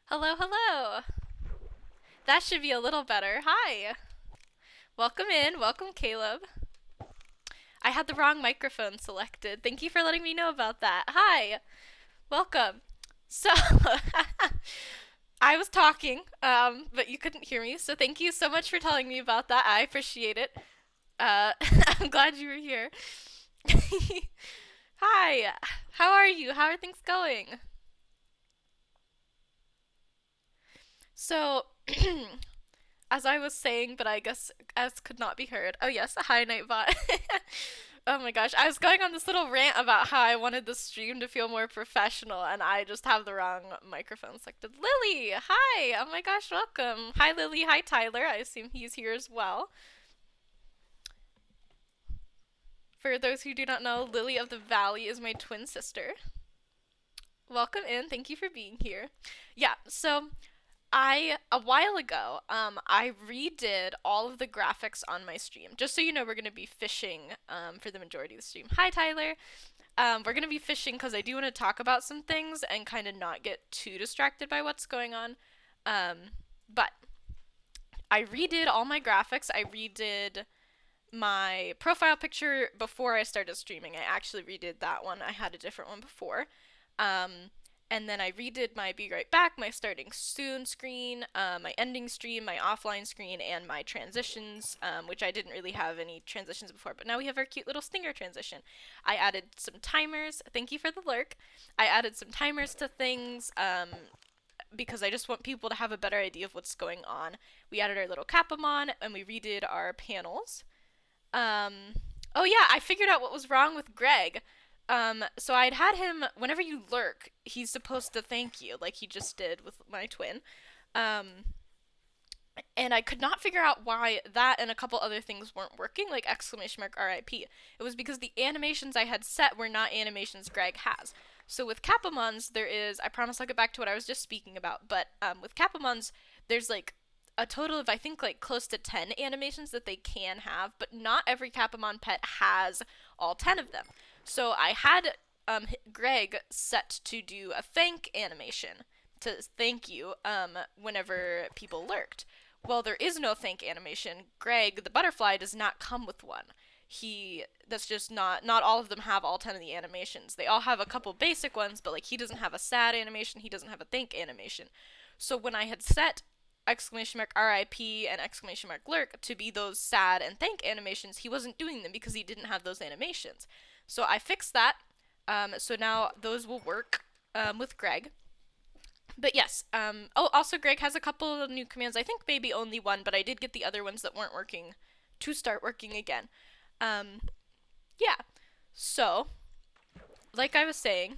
Hello, hello. That should be a little better. Hi. Welcome in. Welcome, Caleb. I had the wrong microphone selected. Thank you for letting me know about that. Hi. Welcome. So, I was talking, but you couldn't hear me, so thank you so much for telling me about that. I appreciate it. Uh, I'm glad you were here. Hi. How are you? How are things going? So, as I was saying, but I guess as could not be heard. Oh yes, hi Nightbot. Oh my gosh, I was going on this little rant about how I wanted the stream to feel more professional, and I just have the wrong microphone selected. Lily, hi. Oh my gosh, welcome. Hi Lily. Hi Tyler. I assume he's here as well. For those who do not know, Lily of the Valley is my twin sister. Welcome in. Thank you for being here. Yeah, so a while ago, I redid all of the graphics on my stream. Just so you know, we're going to be fishing for the majority of the stream. Hi, Tyler. We're going to be fishing because I do want to talk about some things and kind of not get too distracted by what's going on. Um, but I redid all my graphics. I redid my profile picture before I started streaming. I actually redid that one. I had a different one before. Um, and then I redid my Be Right Back, my starting soon screen, my ending stream, my offline screen, and my transitions, which I didn't really have any transitions before, but now we have our cute little stinger transition. I added some timers. Thank you for the lurk. I added some timers to things because I just want people to have a better idea of what's going on. We added our little Capamon, and we redid our panels. Um, oh yeah, I figured out what was wrong with Greg. So I'd had him, whenever you lurk, he's supposed to thank you, like he just did with my twin. Um, and I could not figure out why that and a couple other things weren't working, like exclamation mark RIP. It was because the animations I had set were not animations Greg has. So with Capamons, there is, I promise I'll get back to what I was just speaking about, but with Capamons, there's like a total of, I think, like close to 10 animations that they can have, but not every Capamon pet has all 10 of them. So I had Greg set to do a thank animation to thank you whenever people lurked. Well, there is no thank animation. Greg, the butterfly, does not come with one. That's just not all of them have all 10 of the animations. They all have a couple basic ones, but like he doesn't have a sad animation, he doesn't have a thank animation. So when I had set exclamation mark RIP and exclamation mark lurk to be those sad and thank animations, he wasn't doing them because he didn't have those animations. So I fixed that. So now those will work with Greg. But yes. Oh, also Greg has a couple of new commands. I think maybe only one, but I did get the other ones that weren't working to start working again. Um, yeah. So, like I was saying,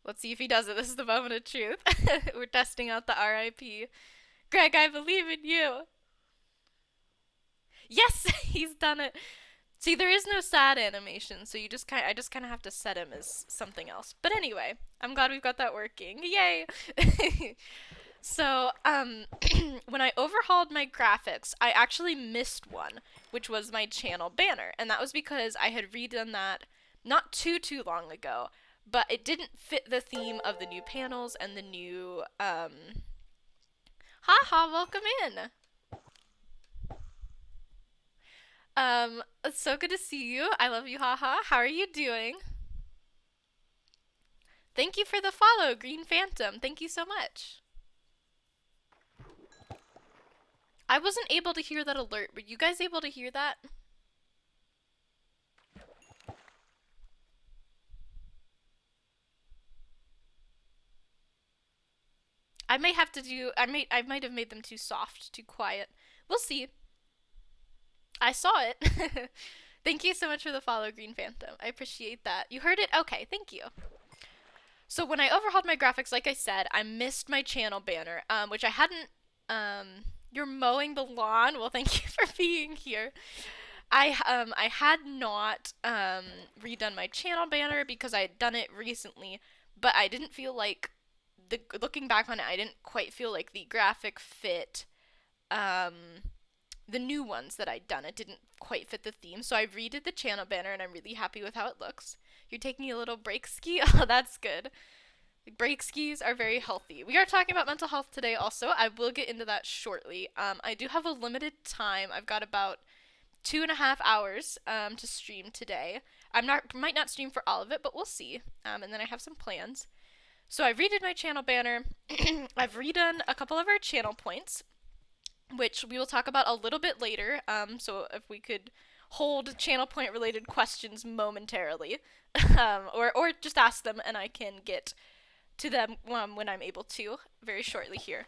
let's see if he does it. This is the moment of truth. We're testing out the RIP. Greg, I believe in you. Yes, he's done it. See, there is no sad animation, so I just kind of have to set him as something else. But anyway, I'm glad we've got that working. Yay! So, when I overhauled my graphics, I actually missed one, which was my channel banner, and that was because I had redone that not too long ago, but it didn't fit the theme of the new panels and the new haha, welcome in. It's so good to see you. I love you, haha. How are you doing? Thank you for the follow, Green Phantom. Thank you so much. I wasn't able to hear that alert. Were you guys able to hear that? I may have to do I might have made them too soft, too quiet. We'll see. I saw it. Thank you so much for the follow, Green Phantom. I appreciate that. You heard it? Okay, thank you. So when I overhauled my graphics, like I said, I missed my channel banner, which I hadn't. You're mowing the lawn. Well, thank you for being here. I had not redone my channel banner because I had done it recently, but I didn't feel like looking back on it, I didn't quite feel like the graphic fit um the new ones that I'd done. It didn't quite fit the theme, so I redid the channel banner, and I'm really happy with how it looks. You're taking a little break ski? Oh, that's good. Break skis are very healthy. We are talking about mental health today also. I will get into that shortly. I do have a limited time. I've got about 2.5 hours to stream today. I'm not might not stream for all of it, but we'll see. And then I have some plans. So I've redid my channel banner. I've redone a couple of our channel points, which we will talk about a little bit later. So if we could hold channel point related questions momentarily, or just ask them and I can get to them when I'm able to very shortly here.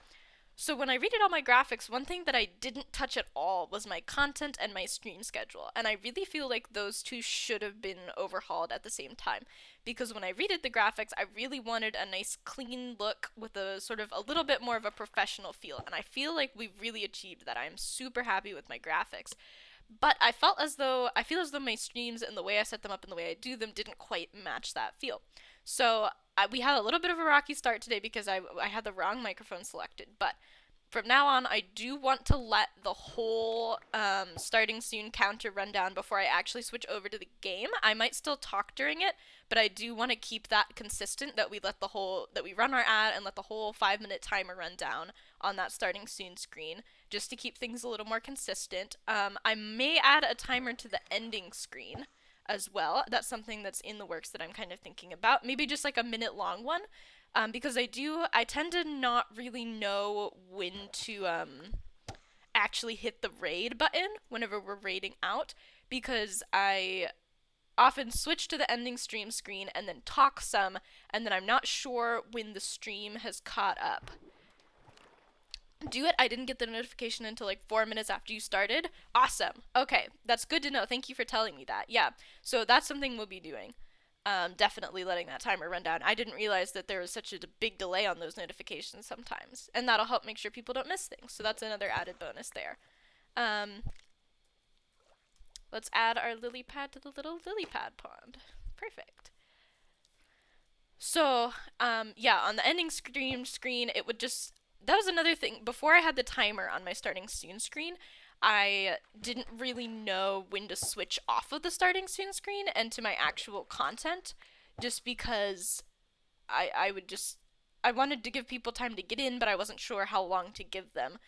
So when I redid all my graphics, one thing that I didn't touch at all was my content and my stream schedule. And I really feel like those two should have been overhauled at the same time. Because when I redid the graphics, I really wanted a nice clean look with a sort of a little bit more of a professional feel. And I feel like we've really achieved that. I'm super happy with my graphics. But I feel as though my streams and the way I set them up and the way I do them didn't quite match that feel. So we had a little bit of a rocky start today because I had the wrong microphone selected. But from now on, I do want to let the whole starting soon counter run down before I actually switch over to the game. I might still talk during it, but I do want to keep that consistent, that we run our ad and let the whole 5 minute timer run down on that starting soon screen, just to keep things a little more consistent. I may add a timer to the ending screen as well. That's something that's in the works that I'm kind of thinking about. Maybe just like a minute long one, because I tend to not really know when to actually hit the raid button whenever we're raiding out, because I often switch to the ending stream screen and then talk some, and then I'm not sure when the stream has caught up. Do it. I didn't get the notification until like 4 minutes after you started. Awesome. Okay, that's good to know. Thank you for telling me that. Yeah, so that's something we'll be doing. Definitely letting that timer run down. I didn't realize that there was such a big delay on those notifications sometimes, and that'll help make sure people don't miss things. So that's another added bonus there. Um, let's add our lily pad to the little lily pad pond. Perfect. So, yeah, on the ending screen, it would just. That was another thing. Before I had the timer on my starting soon screen, I didn't really know when to switch off of the starting soon screen and to my actual content, just because I would just. I wanted to give people time to get in, but I wasn't sure how long to give them.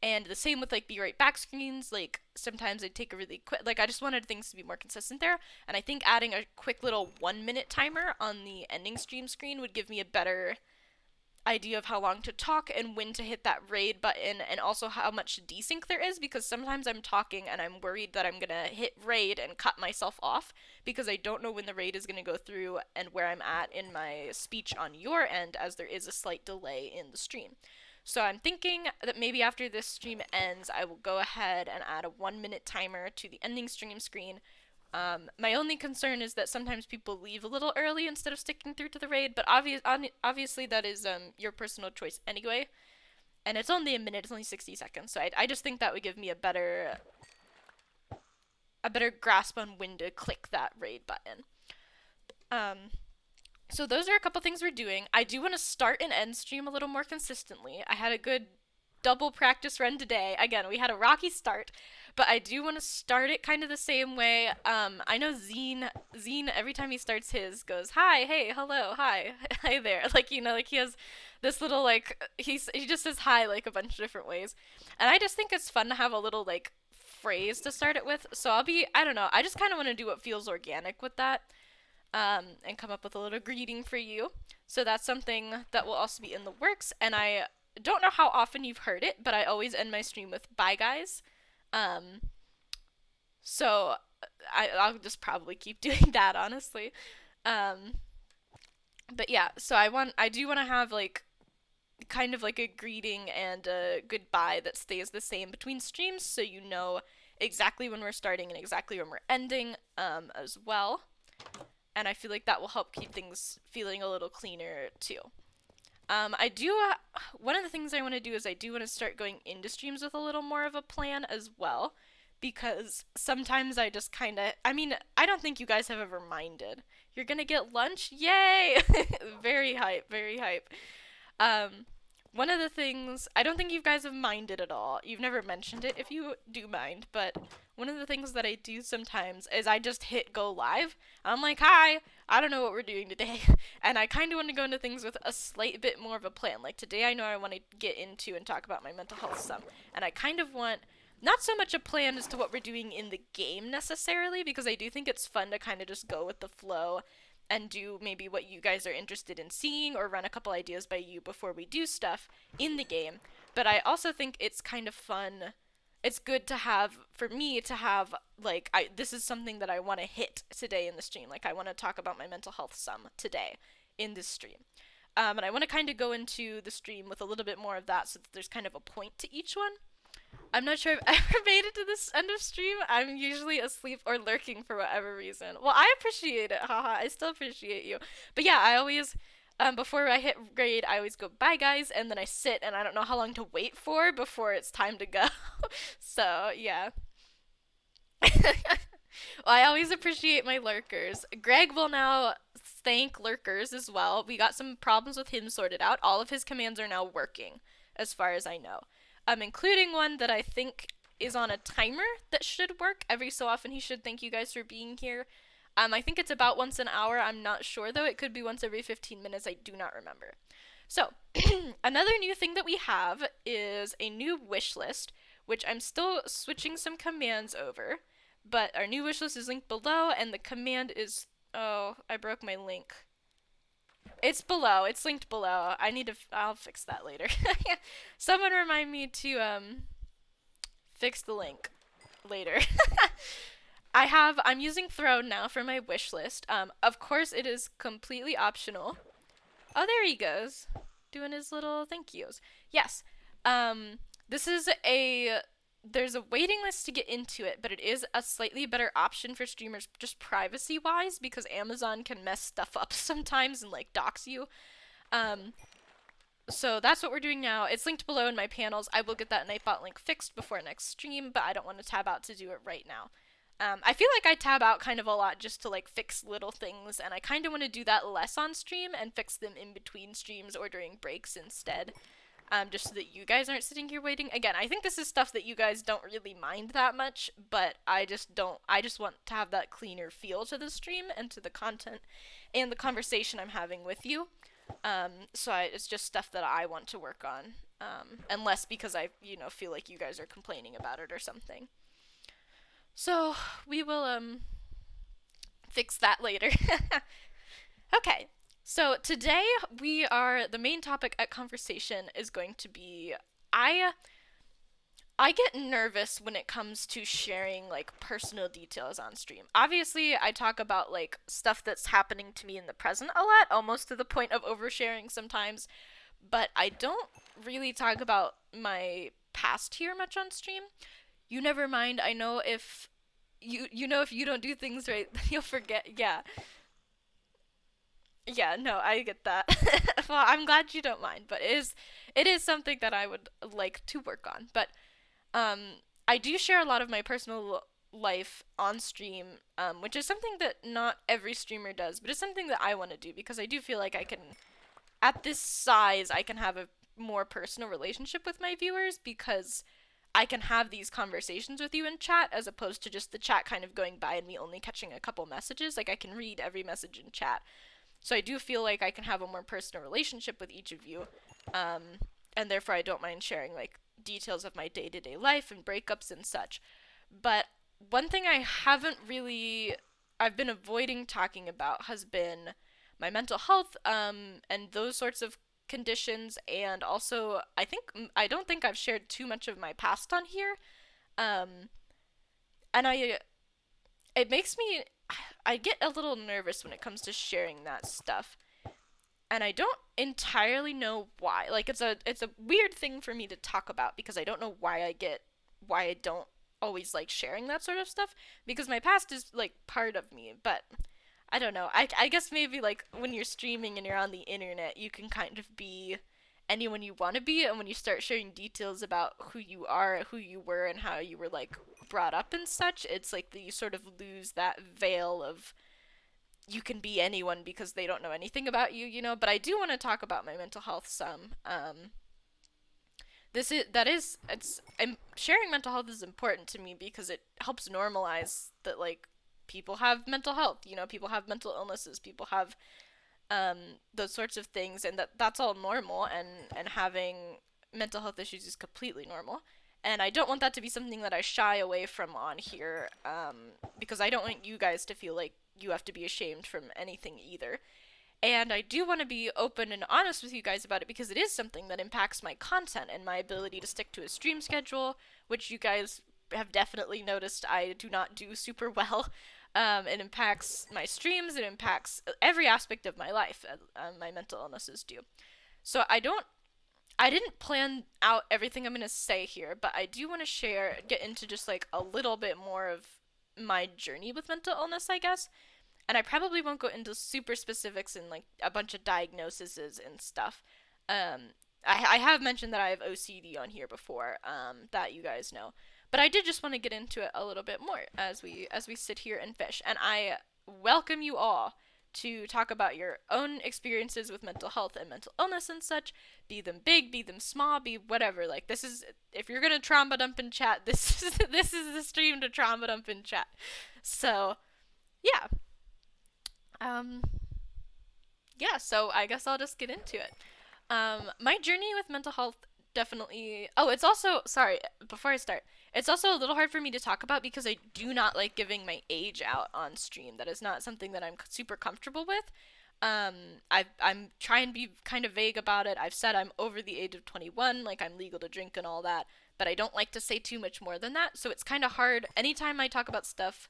And the same with like be right back screens, like sometimes I'd take a really quick, like I just wanted things to be more consistent there. And I think adding a quick little 1 minute timer on the ending stream screen would give me a better idea of how long to talk and when to hit that raid button, and also how much desync there is, because sometimes I'm talking and I'm worried that I'm gonna hit raid and cut myself off because I don't know when the raid is gonna go through and where I'm at in my speech on your end, as there is a slight delay in the stream. So I'm thinking that maybe after this stream ends, I will go ahead and add a 1 minute timer to the ending stream screen. My only concern is that sometimes people leave a little early instead of sticking through to the raid, but obviously that is your personal choice anyway. And it's only a minute, it's only 60 seconds, so I just think that would give me a better grasp on when to click that raid button. So those are a couple things we're doing. I do want to start and end stream a little more consistently. I had a good double practice run today. Again, we had a rocky start, but I do want to start it kind of the same way. I know Zine, every time he starts his, goes, hi, hey, hello, hi, hi there. Like, like he has this little, like, he just says hi, like, a bunch of different ways. And I just think it's fun to have a little, like, phrase to start it with. So I don't know, I just kind of want to do what feels organic with that. And come up with a little greeting for you. So that's something that will also be in the works. And I don't know how often you've heard it, but I always end my stream with "bye, guys." So I'll just probably keep doing that, honestly. Um, but yeah, so I do want to have like kind of like a greeting and a goodbye that stays the same between streams, so you know exactly when we're starting and exactly when we're ending, as well. And I feel like that will help keep things feeling a little cleaner too. One of the things I want to do is I do want to start going into streams with a little more of a plan as well, because sometimes I just kind of, I don't think you guys have ever minded. You're gonna get lunch? Yay! Very hype, very hype. Um, One of the things, I don't think you guys have minded at all. You've never mentioned it if you do mind, but one of the things that I do sometimes is I just hit go live. I'm like, hi, I don't know what we're doing today. And I kind of want to go into things with a slight bit more of a plan. Like today, I know I want to get into and talk about my mental health some. And I kind of want not so much a plan as to what we're doing in the game necessarily, because I do think it's fun to kind of just go with the flow and do maybe what you guys are interested in seeing or run a couple ideas by you before we do stuff in the game. But I also think it's kind of fun. It's good to have for me to have like this is something that I want to hit today in the stream. Like I want to talk about my mental health some today in this stream. And I want to kind of go into the stream with a little bit more of that so that there's kind of a point to each one. I'm not sure I've ever made it to this end of stream. I'm usually asleep or lurking for whatever reason. Well, I appreciate it. Haha, I still appreciate you. But yeah, I always, before I hit raid, I always go, bye guys, and then I sit and I don't know how long to wait for before it's time to go. So, yeah. Well, I always appreciate my lurkers. Greg will now thank lurkers as well. We got some problems with him sorted out. All of his commands are now working, as far as I know. Including one that I think is on a timer that should work. Every so often he should thank you guys for being here. I think it's about once an hour. I'm not sure though. It could be once every 15 minutes. I do not remember. So, another new thing that we have is a new wish list, which I'm still switching some commands over. But our new wish list is linked below, and the command is. Oh, I broke my link. It's below. It's linked below. I need to. I'll fix that later. Someone remind me to fix the link later. I'm using Throne now for my wish list. Of course it is completely optional. Oh, there he goes, doing his little thank yous. Yes. This is a there's a waiting list to get into it, but it is a slightly better option for streamers just privacy wise because Amazon can mess stuff up sometimes and like dox you. Um, so that's what we're doing now. It's linked below in my panels. I will get that Nightbot link fixed before next stream, but I don't want to tab out to do it right now. I feel like I tab out kind of a lot just to like fix little things, and I kind of want to do that less on stream and fix them in between streams or during breaks instead. Just so that you guys aren't sitting here waiting. Again, I think this is stuff that you guys don't really mind that much, but I just don't. I just want to have that cleaner feel to the stream and to the content and the conversation I'm having with you. It's just stuff that I want to work on, and less because I, feel like you guys are complaining about it or something. So we will fix that later. Okay. So today the main topic at conversation is going to be I get nervous when it comes to sharing like personal details on stream. Obviously, I talk about like stuff that's happening to me in the present a lot, almost to the point of oversharing sometimes, but I don't really talk about my past here much on stream. You never mind. I know if if you don't do things right, you'll forget. Yeah. Yeah, no, I get that. Well, I'm glad you don't mind, but it is something that I would like to work on. But I do share a lot of my personal life on stream, which is something that not every streamer does, but it's something that I want to do because I do feel like I can, at this size, I can have a more personal relationship with my viewers because I can have these conversations with you in chat as opposed to just the chat kind of going by and me only catching a couple messages. Like I can read every message in chat. So I do feel like I can have a more personal relationship with each of you, and therefore I don't mind sharing like details of my day-to-day life and breakups and such. But one thing I've been avoiding talking about has been my mental health, and those sorts of conditions, and also I don't think I've shared too much of my past on here, um, and it makes me I get a little nervous when it comes to sharing that stuff. And I don't entirely know why. Like it's a weird thing for me to talk about because I don't know why I don't always like sharing that sort of stuff because my past is like part of me, but I don't know. I guess maybe like when you're streaming and you're on the internet, you can kind of be anyone you want to be, and when you start sharing details about who you are, who you were, and how you were like brought up and such, it's like that you sort of lose that veil of you can be anyone because they don't know anything about you. But I do want to talk about my mental health some. Sharing mental health is important to me because it helps normalize that like people have mental health, you know, people have mental illnesses, people have um, those sorts of things, and that's all normal, and having mental health issues is completely normal. And I don't want that to be something that I shy away from on here, because I don't want you guys to feel like you have to be ashamed from anything either. And I do want to be open and honest with you guys about it because it is something that impacts my content and my ability to stick to a stream schedule, which you guys have definitely noticed I do not do super well. It impacts my streams, it impacts every aspect of my life, my mental illnesses do. So I didn't plan out everything I'm going to say here, but I do want to get into just like a little bit more of my journey with mental illness, I guess, and I probably won't go into super specifics and like a bunch of diagnoses and stuff. I have mentioned that I have OCD on here before, that you guys know, but I did just want to get into it a little bit more as we sit here and fish. And I welcome you all to talk about your own experiences with mental health and mental illness and such. Be them big, be them small, be whatever. Like this is if you're gonna trauma dump in chat, this is the stream to trauma dump in chat. So yeah, um, yeah, so I guess I'll just get into it. My journey with mental health definitely. Oh, it's also. Sorry, before I start, it's also a little hard for me to talk about because I do not like giving my age out on stream. That is not something that I'm super comfortable with. Um, I'm trying to be kind of vague about it. I've said I'm over the age of 21, like I'm legal to drink and all that, but I don't like to say too much more than that. So it's kind of hard. Anytime I talk about stuff,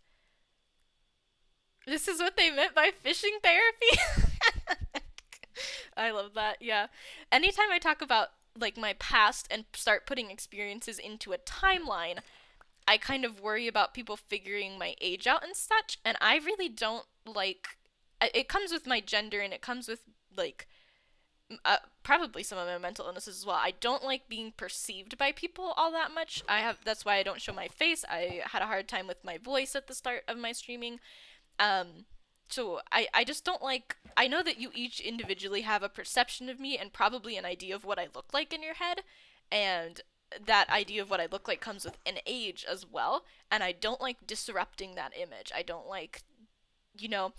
this is what they meant by fishing therapy. I love that. Yeah. Anytime I talk about like my past and start putting experiences into a timeline, I kind of worry about people figuring my age out and such, and I really don't like it comes with my gender and it comes with like probably some of my mental illnesses as well. I don't like being perceived by people all that much. That's why I don't show my face. I had a hard time with my voice at the start of my streaming. Um, so I just don't like. I know that you each individually have a perception of me and probably an idea of what I look like in your head, and that idea of what I look like comes with an age as well. And I don't like disrupting that image. I don't like, you know,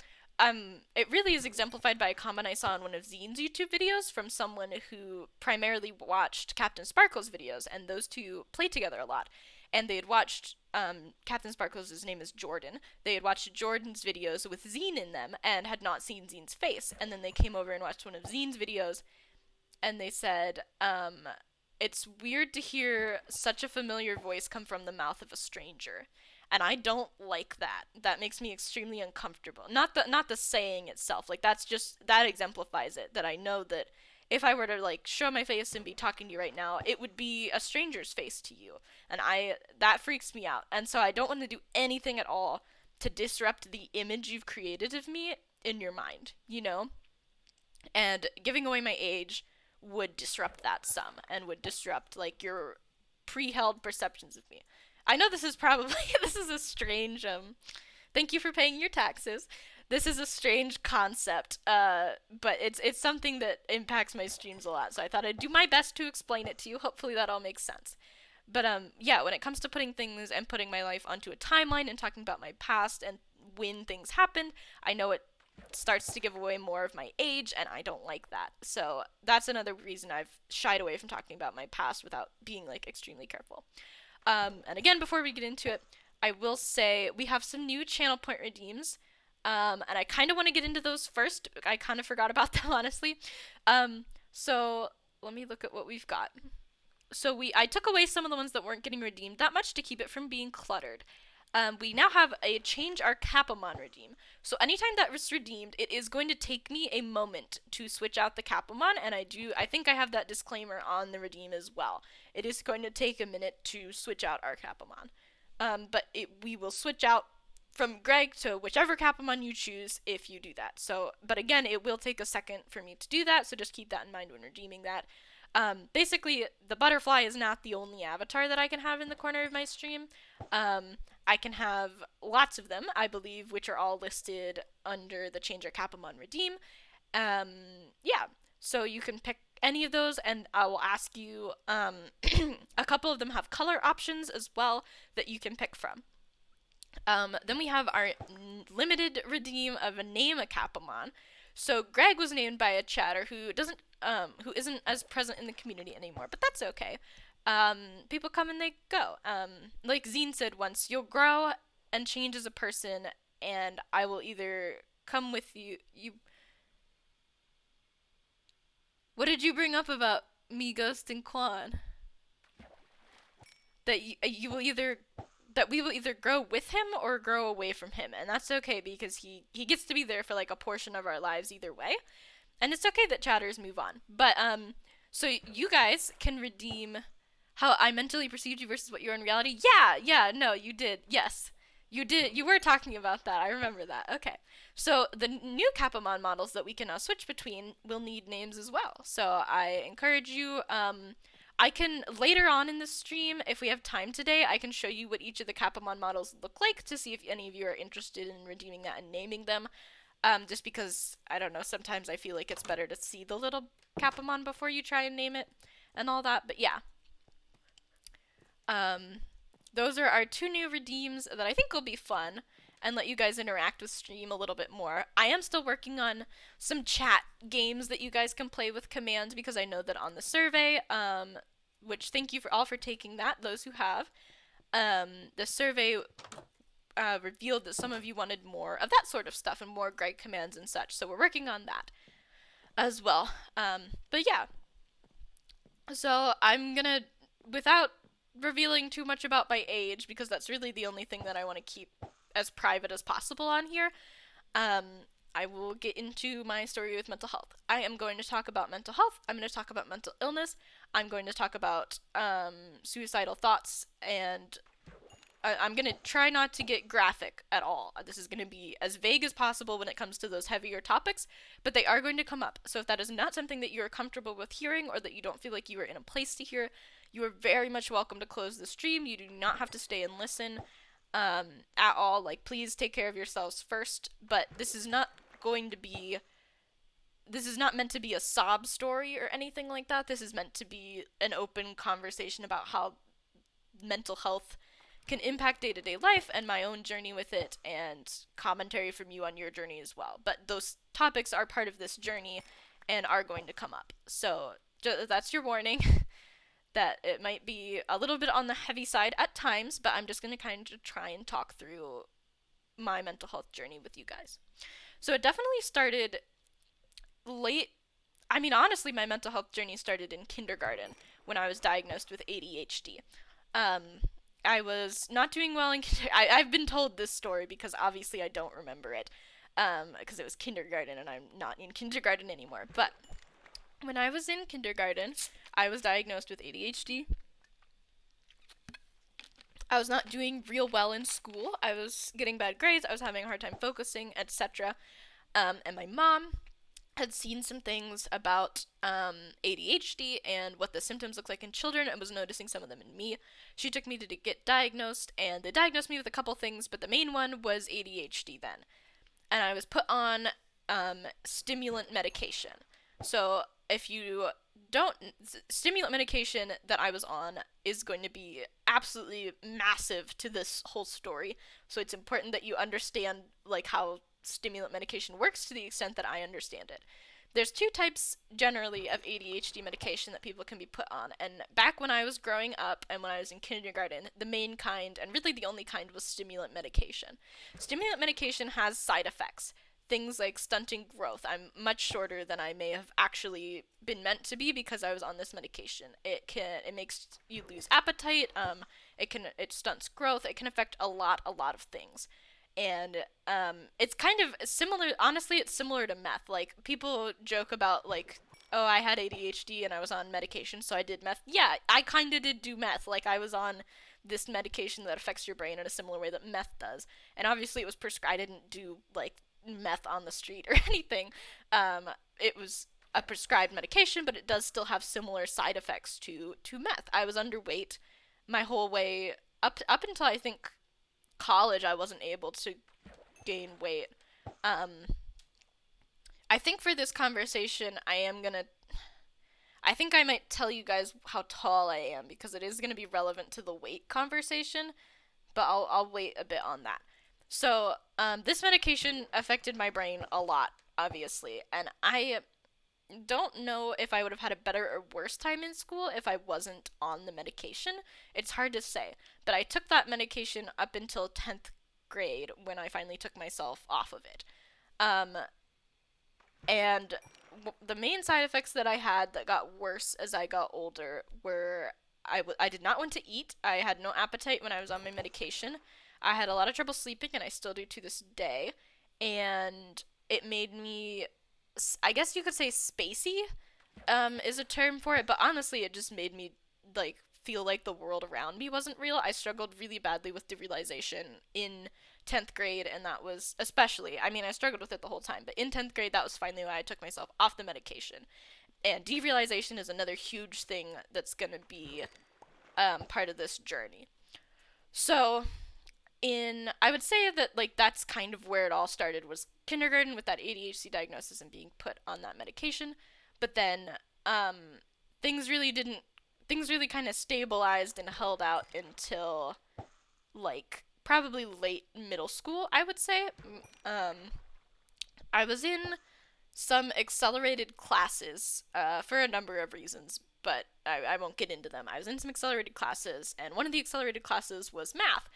it really is exemplified by a comment I saw in one of Zine's YouTube videos from someone who primarily watched Captain Sparkle's videos, and those two play together a lot. And they had watched Captain Sparkle's, his name is Jordan. They had watched Jordan's videos with Zine in them and had not seen Zine's face. And then they came over and watched one of Zine's videos, and they said, it's weird to hear such a familiar voice come from the mouth of a stranger. And I don't like that. That makes me extremely uncomfortable. Not the saying itself. Like that's just that exemplifies it. That I know that if I were to like show my face and be talking to you right now, it would be a stranger's face to you. And I that freaks me out. And so I don't want to do anything at all to disrupt the image you've created of me in your mind, you know? And giving away my age would disrupt that some and would disrupt like your pre-held perceptions of me. I know this is probably this is a strange thank you for paying your taxes. This is a strange concept, but it's something that impacts my streams a lot. So I thought I'd do my best to explain it to you. Hopefully that all makes sense. But yeah, when it comes to putting things and putting my life onto a timeline and talking about my past and when things happened, I know it starts to give away more of my age, and I don't like that. So that's another reason I've shied away from talking about my past without being like extremely careful. And again, before we get into it, I will say we have some new channel point redeems. And I kind of want to get into those first. I kind of forgot about them, honestly. So let me look at what we've got. So I took away some of the ones that weren't getting redeemed that much to keep it from being cluttered. We now have a change our Capamon redeem. So anytime that was redeemed, it is going to take me a moment to switch out the Capamon, and I think I have that disclaimer on the redeem as well. It is going to take a minute to switch out our Capamon. But we will switch out from Greg to whichever Capamon you choose if you do that. So, but again, it will take a second for me to do that, so just keep that in mind when redeeming that. Basically, the butterfly is not the only avatar that I can have in the corner of my stream. I can have lots of them, I believe, which are all listed under the Change Our Capamon Redeem. Yeah, so you can pick any of those, and I will ask you, a couple of them have color options as well that you can pick from. Then we have our limited redeem of a name a Capamon. So Greg was named by a chatter who isn't as present in the community anymore, but that's okay. People come and they go. Like Zine said once, you'll grow and change as a person, and I will either come with you. What did you bring up about me ghosting Quan? That you will either that we will either grow with him or grow away from him, and that's okay because he gets to be there for like a portion of our lives either way, and it's okay that chatters move on. But so you guys can redeem how I mentally perceived you versus what you are in reality. Yeah, yeah, no, you did. Yes, you did. You were talking about that. I remember that. Okay. So the new Capamon models that we can now switch between will need names as well. So I encourage you. I can later on in the stream, if we have time today, I can show you what each of the Capamon models look like to see if any of you are interested in redeeming that and naming them. Just because I don't know, sometimes I feel like it's better to see the little Capamon before you try and name it and all that. But yeah, um, those are our two new redeems that I think will be fun and let you guys interact with stream a little bit more. I am still working on some chat games that you guys can play with commands because I know that on the survey, which thank you for all for taking that, those who have, the survey revealed that some of you wanted more of that sort of stuff and more Greg commands and such. So we're working on that as well. But yeah, so I'm gonna, without revealing too much about my age, because that's really the only thing that I want to keep as private as possible on here, um, I will get into my story with mental health. I am going to talk about mental health. I'm going to talk about mental illness. I'm going to talk about suicidal thoughts, and I'm going to try not to get graphic at all. This is going to be as vague as possible when it comes to those heavier topics, but they are going to come up. So if that is not something that you're comfortable with hearing or that you don't feel like you are in a place to hear, you are very much welcome to close the stream. You do not have to stay and listen at all. Like, please take care of yourselves first, but this is not meant to be a sob story or anything like that. This is meant to be an open conversation about how mental health can impact day-to-day life and my own journey with it, and commentary from you on your journey as well. But those topics are part of this journey and are going to come up. So that's your warning that it might be a little bit on the heavy side at times, but I'm just going to kind of try and talk through my mental health journey with you guys. So it definitely started late. I mean, honestly, my mental health journey started in kindergarten when I was diagnosed with ADHD. Um, I was not doing well in I've been told this story because obviously I don't remember it because it was kindergarten and I'm not in kindergarten anymore. But when I was in kindergarten, I was diagnosed with ADHD. I was not doing real well in school. I was getting bad grades. I was having a hard time focusing, etc. And my mom had seen some things about ADHD and what the symptoms look like in children and was noticing some of them in me. She took me to get diagnosed, and they diagnosed me with a couple things, but the main one was ADHD then. And I was put on stimulant medication. So if you don't, stimulant medication that I was on is going to be absolutely massive to this whole story. So it's important that you understand like how stimulant medication works to the extent that I understand it. There's two types generally of ADHD medication that people can be put on, and back when I was growing up and when I was in kindergarten, the main kind, and really the only kind, was stimulant medication. Stimulant medication has side effects. Things like stunting growth. I'm much shorter than I may have actually been meant to be because I was on this medication. It makes you lose appetite. It stunts growth. It can affect a lot of things. And it's kind of similar. Honestly, it's similar to meth. Like, people joke about like, oh, I had ADHD and I was on medication, so I did meth. Yeah, I kind of did do meth. Like, I was on this medication that affects your brain in a similar way that meth does. And obviously, it was prescribed. I didn't do like meth on the street or anything. It was a prescribed medication, but it does still have similar side effects to meth. I was underweight my whole way up until I think college. I wasn't able to gain weight. I think for this conversation, I think I might tell you guys how tall I am because it is gonna be relevant to the weight conversation, but I'll wait a bit on that. So, this medication affected my brain a lot, obviously, and I don't know if I would have had a better or worse time in school if I wasn't on the medication. It's hard to say, but I took that medication up until 10th grade when I finally took myself off of it. Um, and the main side effects that I had that got worse as I got older were I did not want to eat. I had no appetite when I was on my medication. I had a lot of trouble sleeping, and I still do to this day. And it made me, I guess you could say, spacey, is a term for it, but honestly, it just made me like feel like the world around me wasn't real. I struggled really badly with derealization in 10th grade, and that was especially, I mean, I struggled with it the whole time, but in 10th grade, that was finally when I took myself off the medication. And derealization is another huge thing that's going to be part of this journey. So, I would say that like that's kind of where it all started was kindergarten with that ADHD diagnosis and being put on that medication. But then um things really didn't things really kind of stabilized and held out until like probably late middle school, I would say. Um I was in some accelerated classes for a number of reasons, but I won't get into them. I was in some accelerated classes, and one of the accelerated classes was math,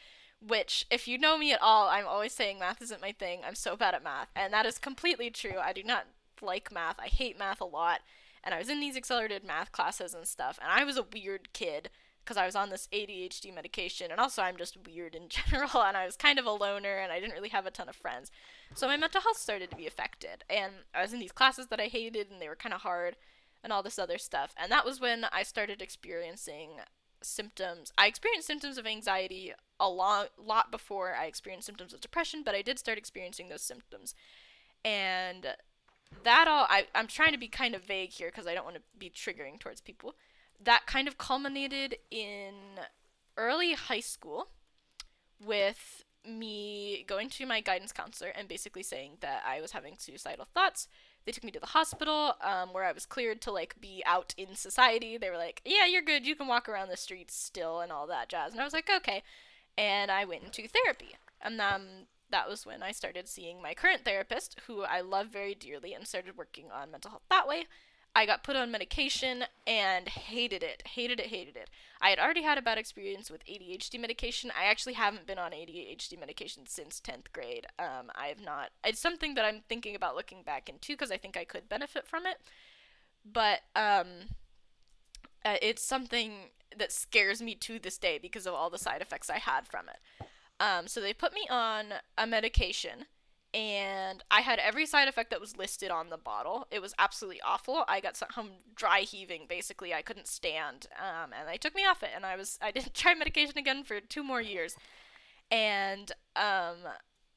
which, if you know me at all, I'm always saying math isn't my thing. I'm so bad at math, and that is completely true. I do not like math. I hate math a lot, and I was in these accelerated math classes and stuff, and I was a weird kid because I was on this ADHD medication, and also I'm just weird in general, and I was kind of a loner, and I didn't really have a ton of friends. So my mental health started to be affected, and I was in these classes that I hated, and they were kind of hard, and all this other stuff. And that was when I started experiencing symptoms. I experienced symptoms of anxiety a lot before I experienced symptoms of depression, but I did start experiencing those symptoms. And that all, I'm trying to be kind of vague here because I don't want to be triggering towards people. That kind of culminated in early high school with me going to my guidance counselor and basically saying that I was having suicidal thoughts. They took me to the hospital, where I was cleared to like be out in society. They were like, "Yeah, you're good. You can walk around the streets still and all that jazz." And I was like, "Okay." And I went into therapy, and that was when I started seeing my current therapist, who I love very dearly, and started working on mental health that way. I got put on medication and hated it. Hated it, hated it. I had already had a bad experience with ADHD medication. I actually haven't been on ADHD medication since 10th grade. I have not. It's something that I'm thinking about looking back into because I think I could benefit from it. But it's something that scares me to this day because of all the side effects I had from it. So they put me on a medication, and I had every side effect that was listed on the bottle. It was absolutely awful. I got home dry heaving. Basically, I couldn't stand, and they took me off it. And I didn't try medication again for 2 more years. And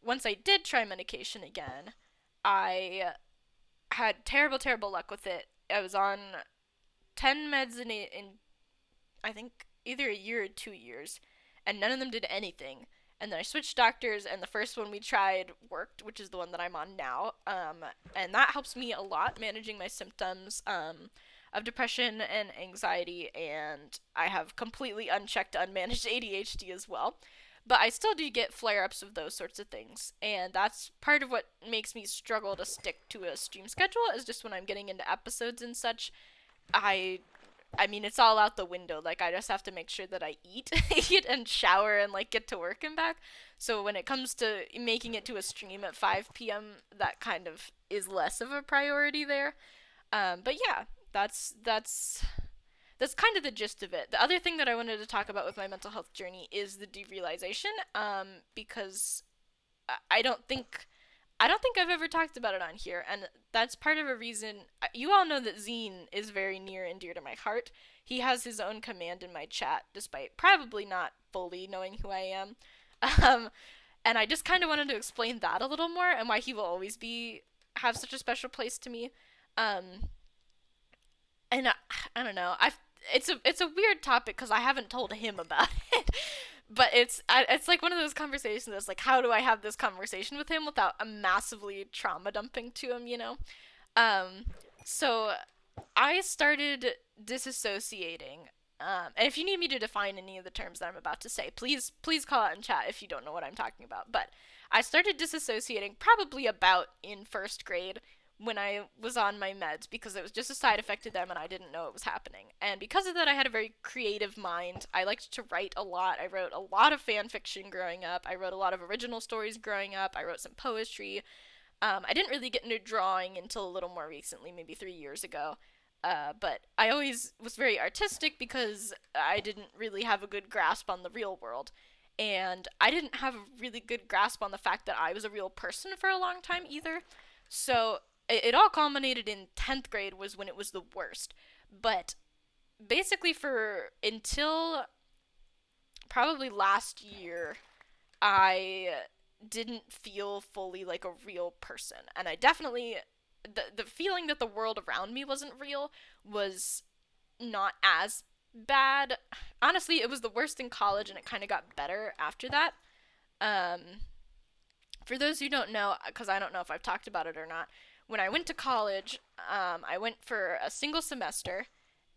once I did try medication again, I had terrible, terrible luck with it. I was on 10 meds in I think either a year or 2 years, and none of them did anything. And then I switched doctors, and the first one we tried worked, which is the one that I'm on now. And that helps me a lot managing my symptoms of depression and anxiety, and I have completely unchecked, unmanaged ADHD as well. But I still do get flare ups of those sorts of things, and that's part of what makes me struggle to stick to a stream schedule, is just when I'm getting into episodes and such, I I mean, it's all out the window. Like, I just have to make sure that I eat, eat and shower and like get to work and back. So when it comes to making it to a stream at 5 p.m., that kind of is less of a priority there. But yeah, that's kind of the gist of it. The other thing that I wanted to talk about with my mental health journey is the derealization, because I don't think I don't think I've ever talked about it on here, and that's part of a reason. You all know that Zine is very near and dear to my heart. He has his own command in my chat, despite probably not fully knowing who I am. Um, and I just kind of wanted to explain that a little more and why he will always be have such a special place to me. Um, and I don't know. It's a weird topic because I haven't told him about it, but it's like one of those conversations that's like, how do I have this conversation with him without a massively trauma dumping to him, you know? Um, so I started disassociating. And if you need me to define any of the terms that I'm about to say, please call out in chat if you don't know what I'm talking about. But I started disassociating probably about in first grade when I was on my meds because it was just a side effect to them and I didn't know it was happening. And because of that, I had a very creative mind. I liked to write a lot. I wrote a lot of fan fiction growing up. I wrote a lot of original stories growing up. I wrote some poetry. I didn't really get into drawing until a little more recently, maybe 3 years ago. But I always was very artistic because I didn't really have a good grasp on the real world. And I didn't have a really good grasp on the fact that I was a real person for a long time either. So it all culminated in 10th grade was when it was the worst. But basically for until probably last year, I didn't feel fully like a real person. And I definitely the feeling that the world around me wasn't real was not as bad. Honestly, it was the worst in college and it kind of got better after that. Um for those who don't know, because I don't know if I've talked about it or not, when I went to college, I went for a single semester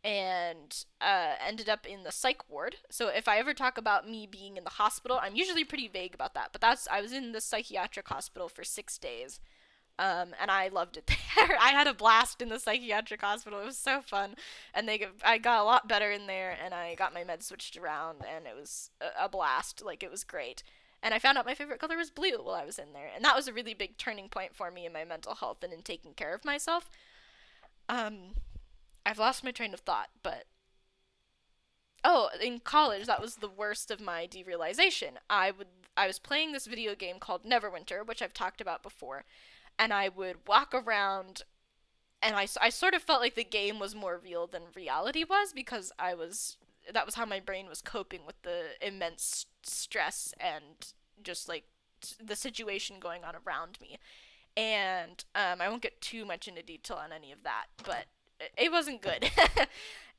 and ended up in the psych ward. So if I ever talk about me being in the hospital, I'm usually pretty vague about that. But I was in the psychiatric hospital for 6 days, and I loved it there. I had a blast in the psychiatric hospital. It was so fun, and I got a lot better in there, and I got my meds switched around, and it was a blast. Like it was great. And I found out my favorite color was blue while I was in there, and that was a really big turning point for me in my mental health and in taking care of myself. Um, I've lost my train of thought, but oh, in college that was the worst of my derealization. I was playing this video game called Neverwinter, which I've talked about before, and I would walk around and I sort of felt like the game was more real than reality was because I was that was how my brain was coping with the immense stress and just like the situation going on around me. And I won't get too much into detail on any of that, but it wasn't good.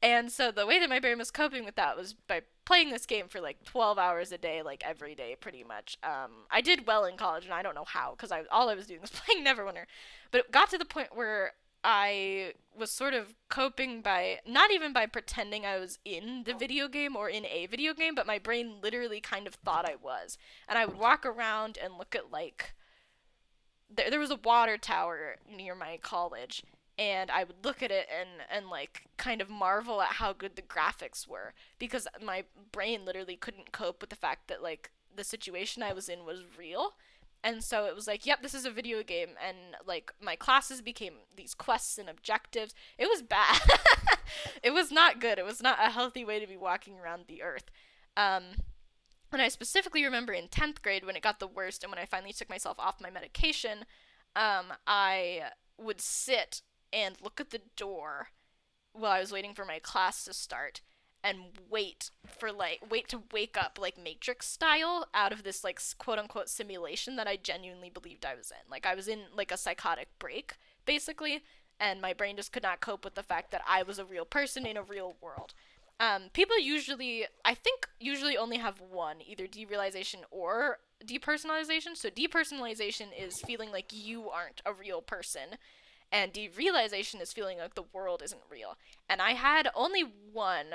And so the way that my brain was coping with that was by playing this game for like 12 hours a day, like every day, pretty much. I did well in college, and I don't know how, because all I was doing was playing Neverwinter. But it got to the point where I was sort of coping by not even by pretending I was in the video game or in a video game, but my brain literally kind of thought I was. And I would walk around and look at like there was a water tower near my college, and I would look at it and like kind of marvel at how good the graphics were because my brain literally couldn't cope with the fact that like the situation I was in was real. And so it was like, yep, this is a video game, and like my classes became these quests and objectives. It was bad. It was not good. It was not a healthy way to be walking around the earth. Um, and I specifically remember in 10th grade when it got the worst and when I finally took myself off my medication, I would sit and look at the door while I was waiting for my class to start and wait to wake up like Matrix style out of this like quote unquote simulation that I genuinely believed I was in. Like I was in like a psychotic break basically, and my brain just could not cope with the fact that I was a real person in a real world. People usually, I think, usually only have one, either derealization or depersonalization. So depersonalization is feeling like you aren't a real person, and derealization is feeling like the world isn't real. And I had only one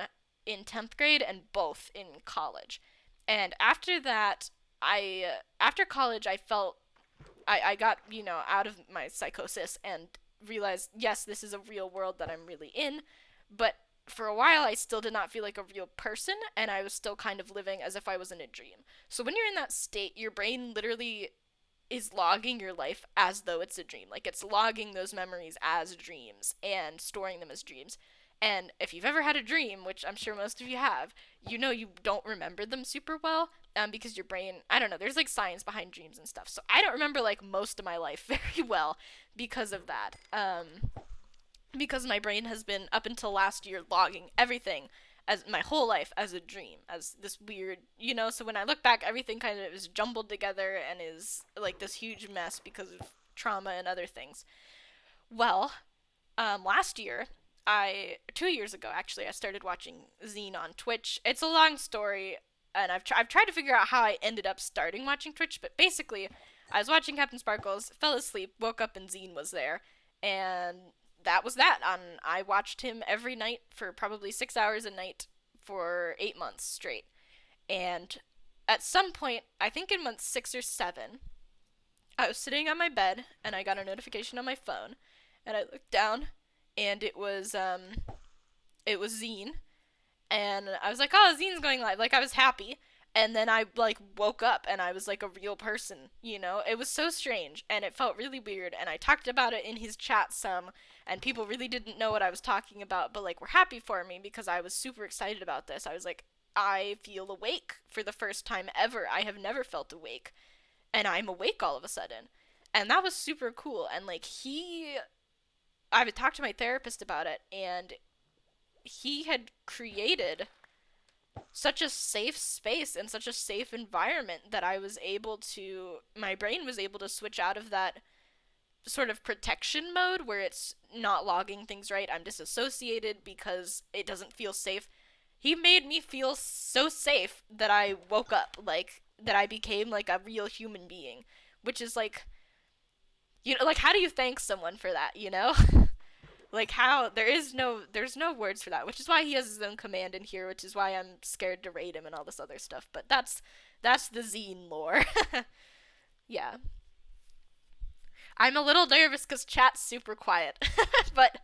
in 10th grade and both in college. And after that, after college, I felt I got, out of my psychosis and realized, yes, this is a real world that I'm really in, but for a while I still did not feel like a real person, and I was still kind of living as if I was in a dream. So when you're in that state, your brain literally is logging your life as though it's a dream. Like it's logging those memories as dreams and storing them as dreams. And if you've ever had a dream, which I'm sure most of you have, you know you don't remember them super well, because your brain, I don't know, there's like science behind dreams and stuff. So I don't remember like most of my life very well because of that. Because my brain has been up until last year logging everything as my whole life as a dream, as this weird, so when I look back, everything kind of is jumbled together and is like this huge mess because of trauma and other things. Well, last year, 2 years ago actually, I started watching Zine on Twitch. It's a long story, and I've tried to figure out how I ended up starting watching Twitch, but basically, I was watching Captain Sparkles, fell asleep, woke up, and Zine was there, and that was that. I watched him every night for probably 6 hours a night for 8 months straight. And at some point, I think in month 6 or 7, I was sitting on my bed and I got a notification on my phone, and I looked down, and it was Zine, and I was like, oh, Zine's going live. Like, I was happy. And then I like woke up and I was like a real person, you know? It was so strange and it felt really weird, and I talked about it in his chat some, and people really didn't know what I was talking about, but like were happy for me because I was super excited about this. I was like, I feel awake for the first time ever. I have never felt awake, and I'm awake all of a sudden. And that was super cool. And like I would talk to my therapist about it, and he had created such a safe space and such a safe environment that my brain was able to switch out of that sort of protection mode where it's not logging things right. I'm disassociated because it doesn't feel safe. He made me feel so safe that I woke up, like, that I became like a real human being, which is like, like, how do you thank someone for that, you know? Like, how there's no words for that, which is why he has his own command in here, which is why I'm scared to raid him and all this other stuff. But that's the Zine lore. Yeah. I'm a little nervous because chat's super quiet. but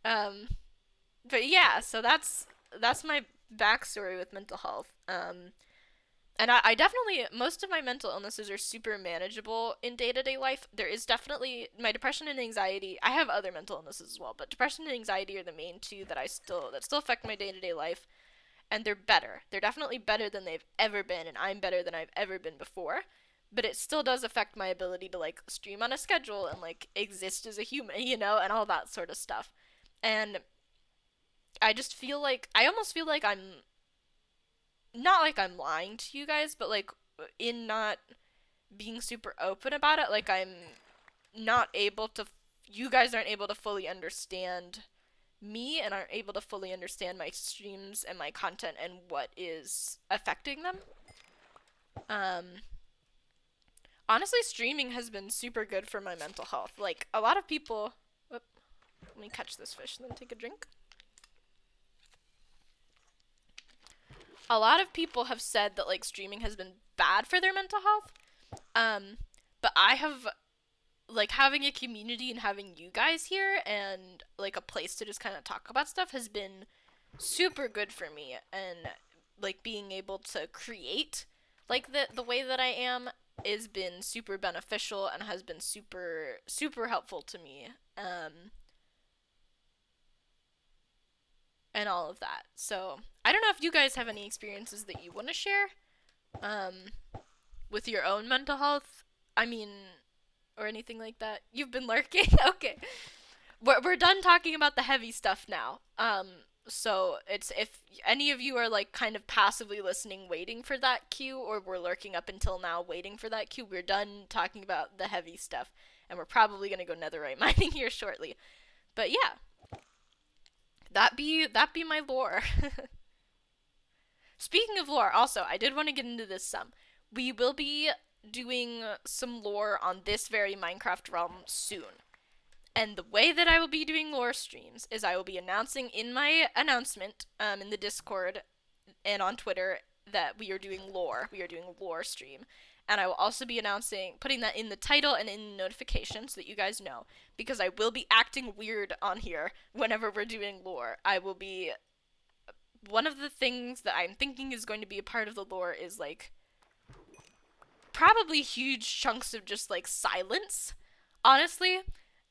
um but yeah, so that's my backstory with mental health. And I definitely, most of my mental illnesses are super manageable in day-to-day life. There is definitely my depression and anxiety. I have other mental illnesses as well, but depression and anxiety are the main two that still affect my day-to-day life, and they're better. They're definitely better than they've ever been, and I'm better than I've ever been before. But it still does affect my ability to like stream on a schedule and like exist as a human, and all that sort of stuff. And I almost feel like I'm not like I'm lying to you guys, but like in not being super open about it, like I'm not able to you guys aren't able to fully understand me and aren't able to fully understand my streams and my content and what is affecting them. Um Honestly, streaming has been super good for my mental health. Like a lot of people whoop, let me catch this fish and then take a drink. A lot of people have said that like streaming has been bad for their mental health. Um but I have like having a community and having you guys here and like a place to just kind of talk about stuff has been super good for me, and like being able to create like the way that I am has been super beneficial and has been super helpful to me, and all of that. So I don't know if you guys have any experiences that you want to share um with your own mental health. I mean, or anything like that. You've been lurking? Okay. We're done talking about the heavy stuff now. So it's if any of you are like kind of passively listening, waiting for that cue, or we're lurking up until now waiting for that cue, we're done talking about the heavy stuff, and we're probably gonna go netherite mining here shortly. But yeah, that be my lore. Speaking of lore, also I did want to get into this some. We will be doing some lore on this very Minecraft realm soon. And the way that I will be doing lore streams is I will be announcing in my announcement in the Discord and on Twitter that we are doing lore. We are doing a lore stream. And I will also be putting that in the title and in the notification so that you guys know. Because I will be acting weird on here whenever we're doing lore. One of the things that I'm thinking is going to be a part of the lore is like probably huge chunks of just like silence, honestly.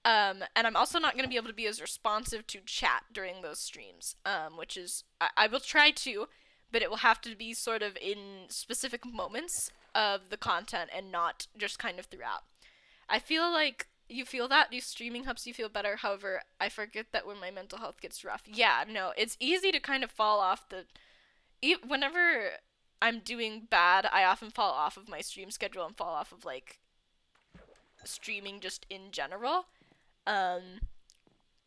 And I'm also not going to be able to be as responsive to chat during those streams, which is, I will try to, but it will have to be sort of in specific moments of the content and not just kind of throughout. I feel like you feel that do streaming helps you feel better. However, I forget that when my mental health gets rough. Yeah, no, it's easy to kind of fall off whenever I'm doing bad, I often fall off of my stream schedule and fall off of like streaming just in general. Um,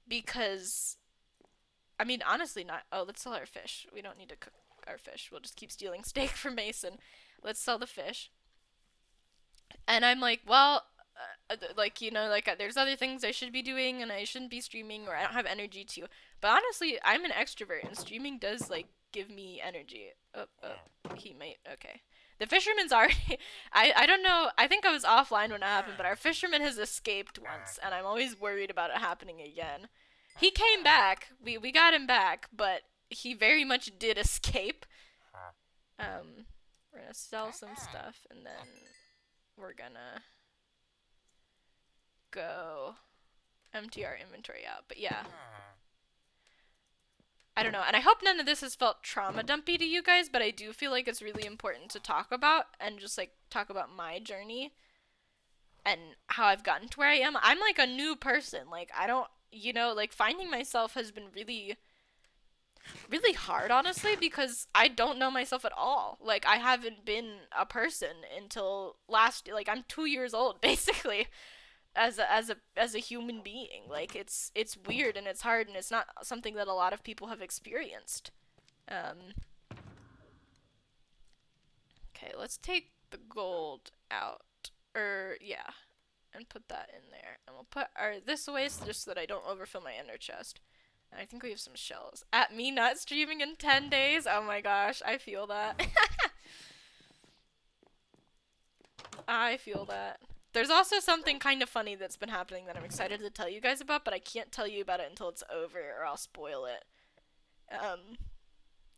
because I mean, honestly, not. Oh, let's sell our fish. We don't need to cook our fish. We'll just keep stealing steak from Mason. Let's sell the fish. And I'm like, well, like there's other things I should be doing, and I shouldn't be streaming, or I don't have energy to. But honestly, I'm an extrovert, and streaming does like give me energy. Oh, he might. Okay. The fisherman's already. I don't know. I think I was offline when it happened, but our fisherman has escaped once, and I'm always worried about it happening again. He came back. We got him back, but he very much did escape. Um, we're gonna sell some stuff, and then we're gonna go empty our inventory out. But yeah. I don't know, and I hope none of this has felt trauma dumpy to you guys, but I do feel like it's really important to talk about and just like talk about my journey and how I've gotten to where I am. I'm like a new person. Like I don't, like finding myself has been really really hard honestly because I don't know myself at all. Like I haven't been a person until last like I'm 2 years old basically as a human being. Like it's weird and it's hard and it's not something that a lot of people have experienced. Um, okay, let's take the gold out. Yeah, and put that in there. And we'll put our this away just so that I don't overfill my ender chest. And I think we have some shells. At me not streaming in 10 days? Oh my gosh, I feel that. I feel that. There's also something kind of funny that's been happening that I'm excited to tell you guys about, but I can't tell you about it until it's over or I'll spoil it. And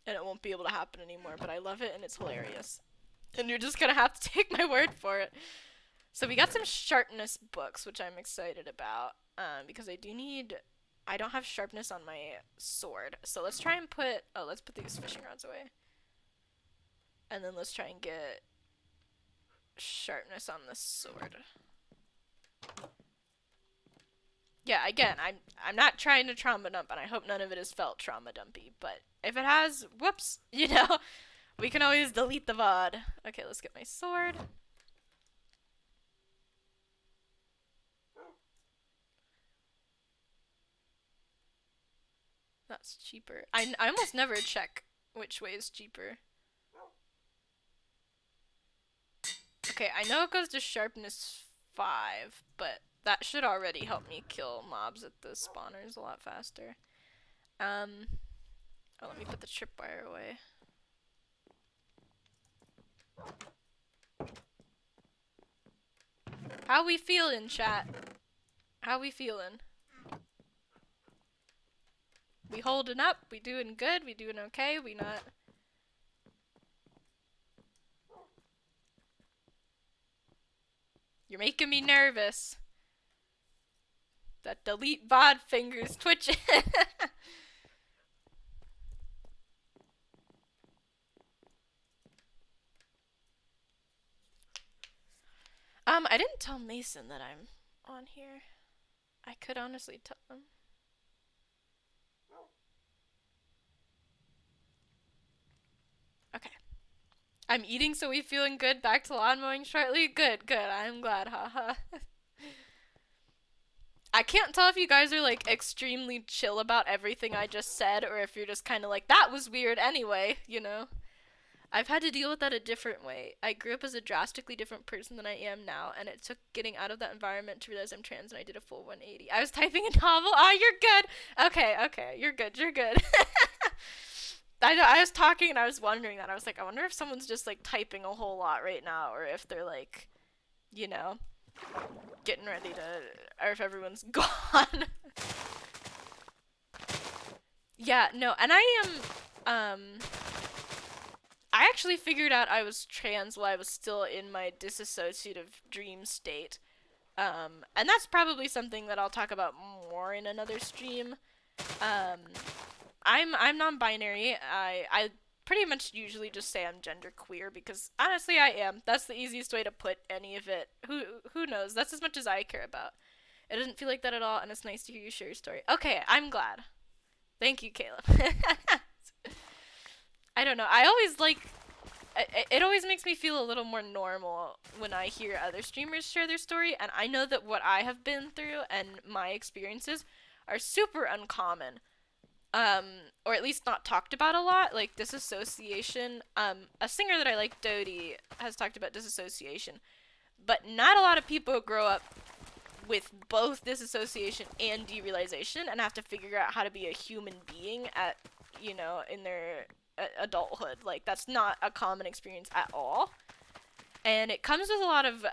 it won't be able to happen anymore, but I love it and it's hilarious. And you're just gonna have to take my word for it. So we got some sharpness books, which I'm excited about, because I don't have sharpness on my sword. So let's try and let's put these fishing rods away. And then let's try and get sharpness on the sword. Yeah, again, I'm not trying to trauma dump, and I hope none of it has felt trauma dumpy, but if it has, whoops, we can always delete the VOD. Okay, let's get my sword. That's cheaper. I almost never check which way is cheaper. Okay, I know it goes to sharpness 5, but that should already help me kill mobs at the spawners a lot faster. Oh, let me put the tripwire away. How we feeling, chat? How we feeling? We holding up? We doing good? We doing okay? We not... You're making me nervous. That delete VOD finger's twitching. I didn't tell Mason that I'm on here. I could honestly tell him. Okay. I'm eating, so we feeling good. Back to lawn mowing shortly. Good, good. I'm glad, haha. I can't tell if you guys are like extremely chill about everything I just said, or if you're just kind of like, that was weird anyway, I've had to deal with that a different way. I grew up as a drastically different person than I am now, and it took getting out of that environment to realize I'm trans, and I did a full 180. I was typing a novel. Oh, you're good. Okay, you're good. I was talking and I was wondering that. I was like, I wonder if someone's just like typing a whole lot right now, or if they're like, getting ready to, or if everyone's gone. Yeah, no, and I actually figured out I was trans while I was still in my disassociative dream state. And that's probably something that I'll talk about more in another stream. I'm non-binary. I pretty much usually just say I'm genderqueer because honestly I am. That's the easiest way to put any of it. Who knows? That's as much as I care about. It doesn't feel like that at all, and it's nice to hear you share your story. Okay, I'm glad. Thank you, Caleb. I don't know. I always it always makes me feel a little more normal when I hear other streamers share their story, and I know that what I have been through and my experiences are super uncommon. Or at least not talked about a lot, like disassociation. A singer that I like, Dodie, has talked about disassociation, but not a lot of people grow up with both disassociation and derealization and have to figure out how to be a human being at, in their adulthood. Like, that's not a common experience at all. And it comes with a lot of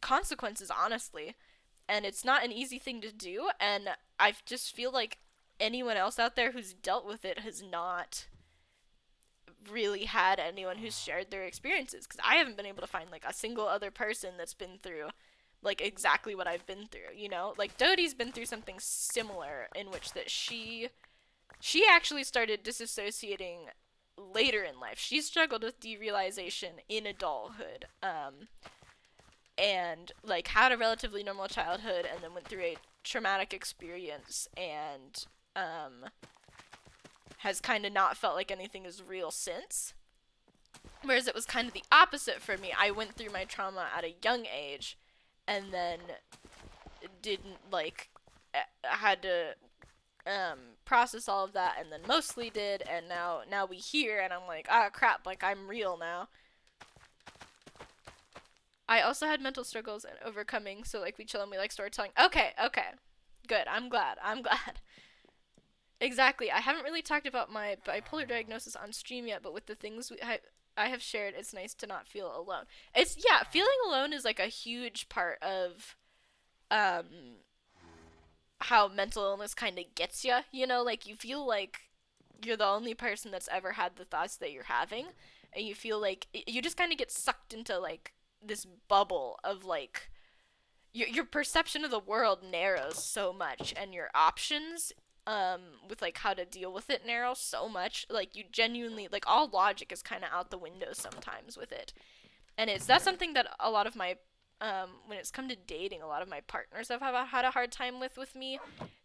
consequences, honestly. And it's not an easy thing to do. And I just feel like anyone else out there who's dealt with it has not really had anyone who's shared their experiences, because I haven't been able to find like a single other person that's been through like exactly what I've been through, you know? Like Dodie's been through something similar in which that she actually started disassociating later in life. She struggled with derealization in adulthood. And like had a relatively normal childhood and then went through a traumatic experience and has kind of not felt like anything is real since. Whereas it was kind of the opposite for me. I went through my trauma at a young age and then didn't like had to process all of that and then mostly did, and now we hear and I'm like, ah crap, like I'm real now. I also had mental struggles and overcoming, so like we chill and we like storytelling. Okay, okay. Good. I'm glad. Exactly. I haven't really talked about my bipolar diagnosis on stream yet, but with the things I have shared, it's nice to not feel alone. It's yeah, feeling alone is like a huge part of um how mental illness kind of gets you, you know, like you feel like you're the only person that's ever had the thoughts that you're having, and you feel like you just kind of get sucked into like this bubble of like your perception of the world narrows so much, and your options with like how to deal with it narrow so much, like you genuinely like all logic is kind of out the window sometimes with it. And it's that's something that a lot of my when it's come to dating, a lot of my partners have had a hard time with me,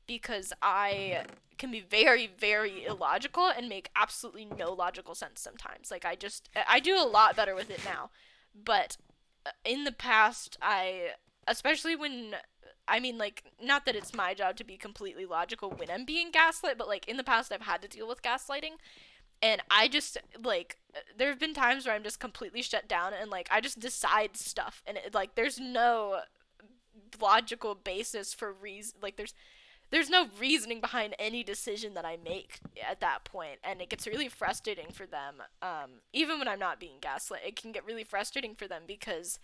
because I can be very, very illogical and make absolutely no logical sense sometimes. Like I do a lot better with it now, but in the past, especially when, I mean, like, not that it's my job to be completely logical when I'm being gaslit, but like in the past, I've had to deal with gaslighting, and I just like there have been times where I'm just completely shut down and like I just decide stuff, and like there's no logical basis for reason, like there's no reasoning behind any decision that I make at that point, and it gets really frustrating for them. Even when I'm not being gaslit, it can get really frustrating for them because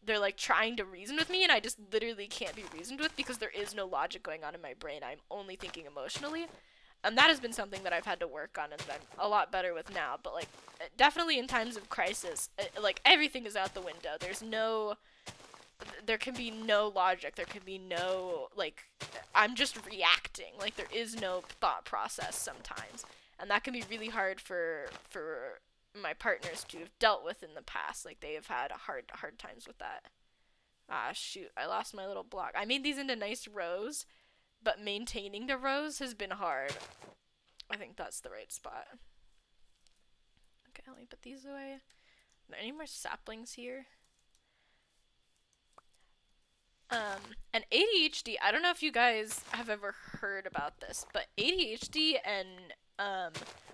they're like trying to reason with me, and I just literally can't be reasoned with because there is no logic going on in my brain. I'm only thinking emotionally, and that has been something that I've had to work on and that I'm a lot better with now. But like, definitely in times of crisis, like everything is out the window. There can be no logic. There can be no like I'm just reacting. Like there is no thought process sometimes. And that can be really hard for my partners to have dealt with in the past. Like they have had hard times with that. Ah shoot, I lost my little block. I made these into nice rows, but maintaining the rows has been hard. I think that's the right spot. Okay, let me put these away. Are there any more saplings here? And ADHD, I don't know if you guys have ever heard about this, but ADHD and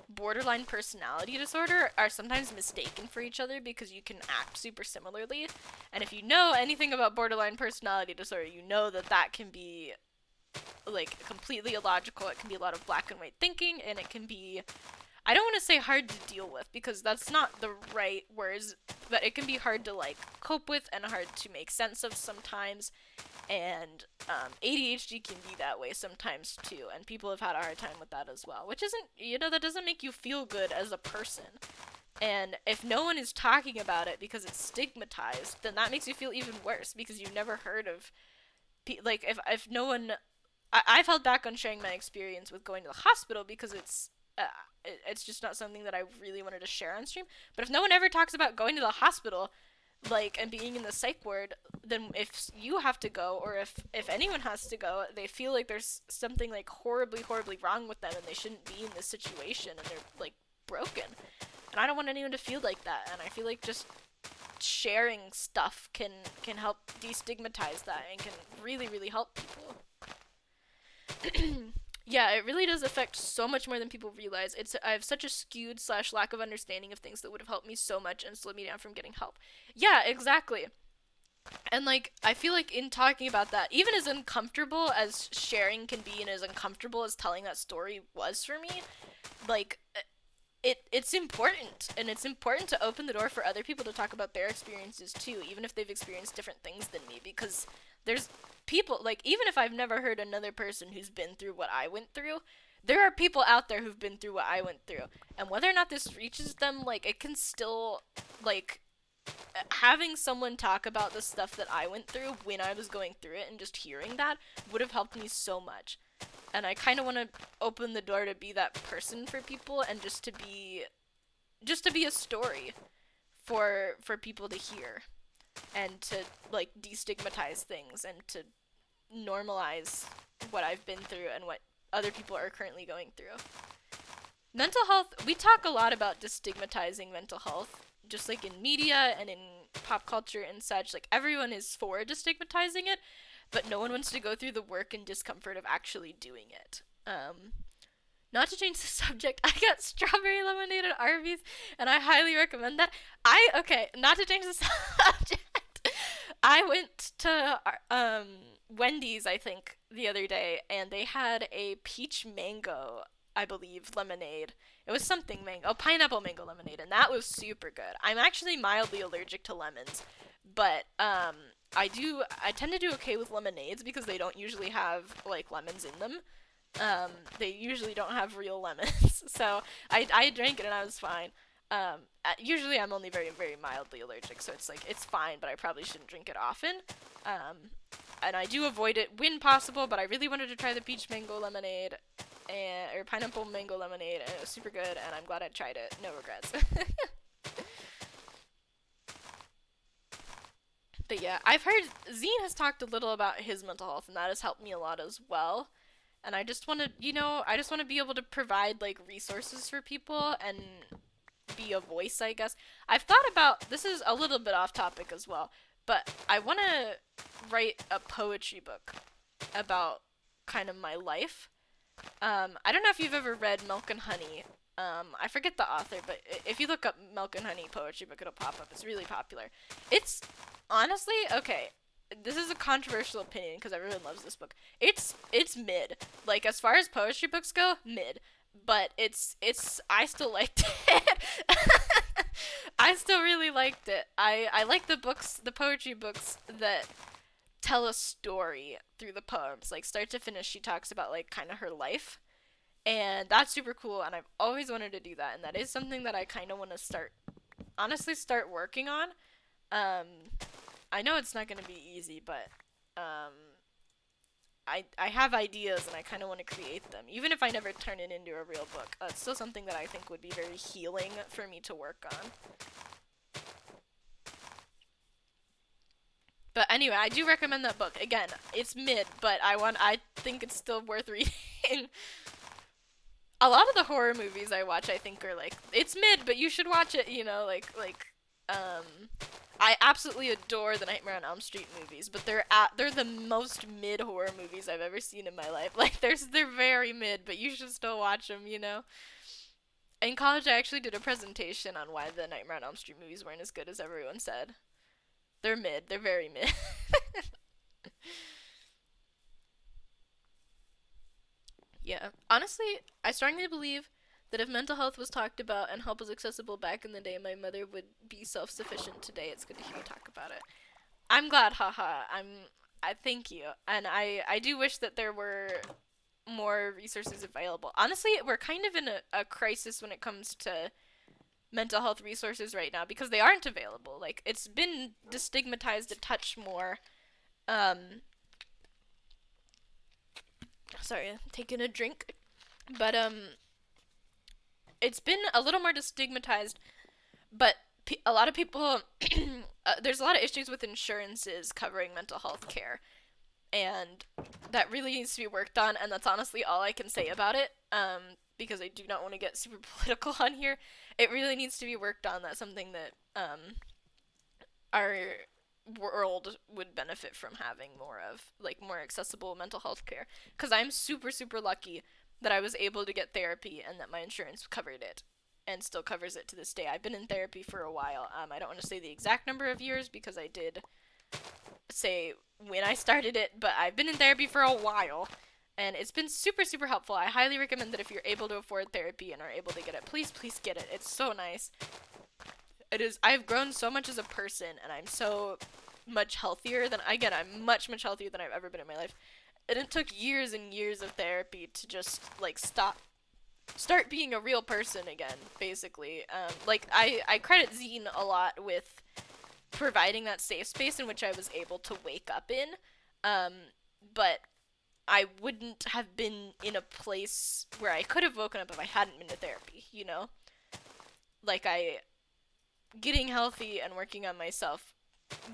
borderline personality disorder are sometimes mistaken for each other because you can act super similarly. And if you know anything about borderline personality disorder, you know that that can be like completely illogical. It can be a lot of black and white thinking, and it can be, I don't want to say hard to deal with because that's not the right words, but it can be hard to like cope with and hard to make sense of sometimes. And ADHD can be that way sometimes too, and people have had a hard time with that as well, which isn't, you know, that doesn't make you feel good as a person. And if no one is talking about it because it's stigmatized, then that makes you feel even worse because you've never heard of, like, if no one, I've held back on sharing my experience with going to the hospital because it's just not something that I really wanted to share on stream. But if no one ever talks about going to the hospital, like, and being in the psych ward, then if you have to go, or if anyone has to go, they feel like there's something like horribly wrong with them and they shouldn't be in this situation and they're like broken. And I don't want anyone to feel like that, and I feel like just sharing stuff can help destigmatize that and can really help people. Yeah, it really does affect so much more than people realize. I have such a skewed slash lack of understanding of things that would have helped me so much and slowed me down from getting help. Yeah, exactly. And like I feel like in talking about that, even as uncomfortable as sharing can be and as uncomfortable as telling that story was for me, like it's important, and it's important to open the door for other people to talk about their experiences too, even if they've experienced different things than me, because there's people, like, even if I've never heard another person who's been through what I went through, there are people out there who've been through what I went through, and whether or not this reaches them, like, it can still, like, having someone talk about the stuff that I went through when I was going through it, and just hearing that would have helped me so much. And I kind of want to open the door to be that person for people, and just to be a story for people to hear, and to, like, destigmatize things, and to normalize what I've been through and what other people are currently going through. Mental health, we talk a lot about destigmatizing mental health, just like in media and in pop culture and such. Like, everyone is for destigmatizing it, but no one wants to go through the work and discomfort of actually doing it. Not to change the subject, I got strawberry lemonade at Arby's, and I highly recommend that. Okay, not to change the subject. I went to Wendy's, I think, the other day, and they had a peach mango, I believe, lemonade. It was something mango, pineapple mango lemonade, and that was super good. I'm actually mildly allergic to lemons, but I tend to do okay with lemonades because they don't usually have, like, lemons in them. They usually don't have real lemons, so I drank it and I was fine. Usually I'm only very, very mildly allergic, so it's like, it's fine, but I probably shouldn't drink it often. Um, and I do avoid it when possible, but I really wanted to try the peach mango lemonade, or pineapple mango lemonade, and it was super good, and I'm glad I tried it. No regrets. But yeah, I've heard Zine has talked a little about his mental health, and that has helped me a lot as well. And I just want to, I just want to be able to provide, like, resources for people, and be a voice, I guess. I've thought about, this is a little bit off topic as well, but I want to write a poetry book about kind of my life. I don't know if you've ever read Milk and Honey. I forget the author, but if you look up Milk and Honey poetry book, it'll pop up. It's really popular. It's honestly, okay, this is a controversial opinion because everyone loves this book. It's mid. Like, as far as poetry books go, mid. But it's I still liked it. I still really liked it. I like the books, the poetry books that tell a story through the poems. Like, start to finish, she talks about, like, kind of her life. And that's super cool, and I've always wanted to do that, and that is something that I kind of want to start working on. Um, I know it's not going to be easy, but um, I have ideas, and I kind of want to create them. Even if I never turn it into a real book, it's still something that I think would be very healing for me to work on. But anyway, I do recommend that book. Again, it's mid, but I think it's still worth reading. A lot of the horror movies I watch, I think, are like, it's mid, but you should watch it. Um, I absolutely adore the Nightmare on Elm Street movies, but they're the most mid horror movies I've ever seen in my life. Like, they're very mid, but you should still watch them. In college, I actually did a presentation on why the Nightmare on Elm Street movies weren't as good as everyone said. They're mid. They're very mid. Yeah. Honestly, I strongly believe that if mental health was talked about and help was accessible back in the day, my mother would be self-sufficient today. It's good to hear you talk about it. I'm glad, haha. I thank you. And I do wish that there were more resources available. Honestly, we're kind of in a crisis when it comes to mental health resources right now because they aren't available. Like, it's been destigmatized a touch more. Um, Sorry, I'm taking a drink. But it's been a little more destigmatized, but a lot of people there's a lot of issues with insurances covering mental health care, and that really needs to be worked on, and that's honestly all I can say about it. Because I do not want to get super political on here. It really needs to be worked on. That's something that our world would benefit from having more of, like, more accessible mental health care, because I'm super, super lucky that I was able to get therapy and that my insurance covered it and still covers it to this day. I've been in therapy for a while. I don't want to say the exact number of years because I did say when I started it, but I've been in therapy for a while. And it's been super, super helpful. I highly recommend that if you're able to afford therapy and are able to get it, please, please get it. It's so nice. It is. I've grown so much as a person, and I'm so much healthier than, again, I'm much, much healthier than I've ever been in my life. And it took years and years of therapy to just, like, start being a real person again, basically. Like, I credit Zine a lot with providing that safe space in which I was able to wake up in. But I wouldn't have been in a place where I could have woken up if I hadn't been to therapy, you know? Like, getting healthy and working on myself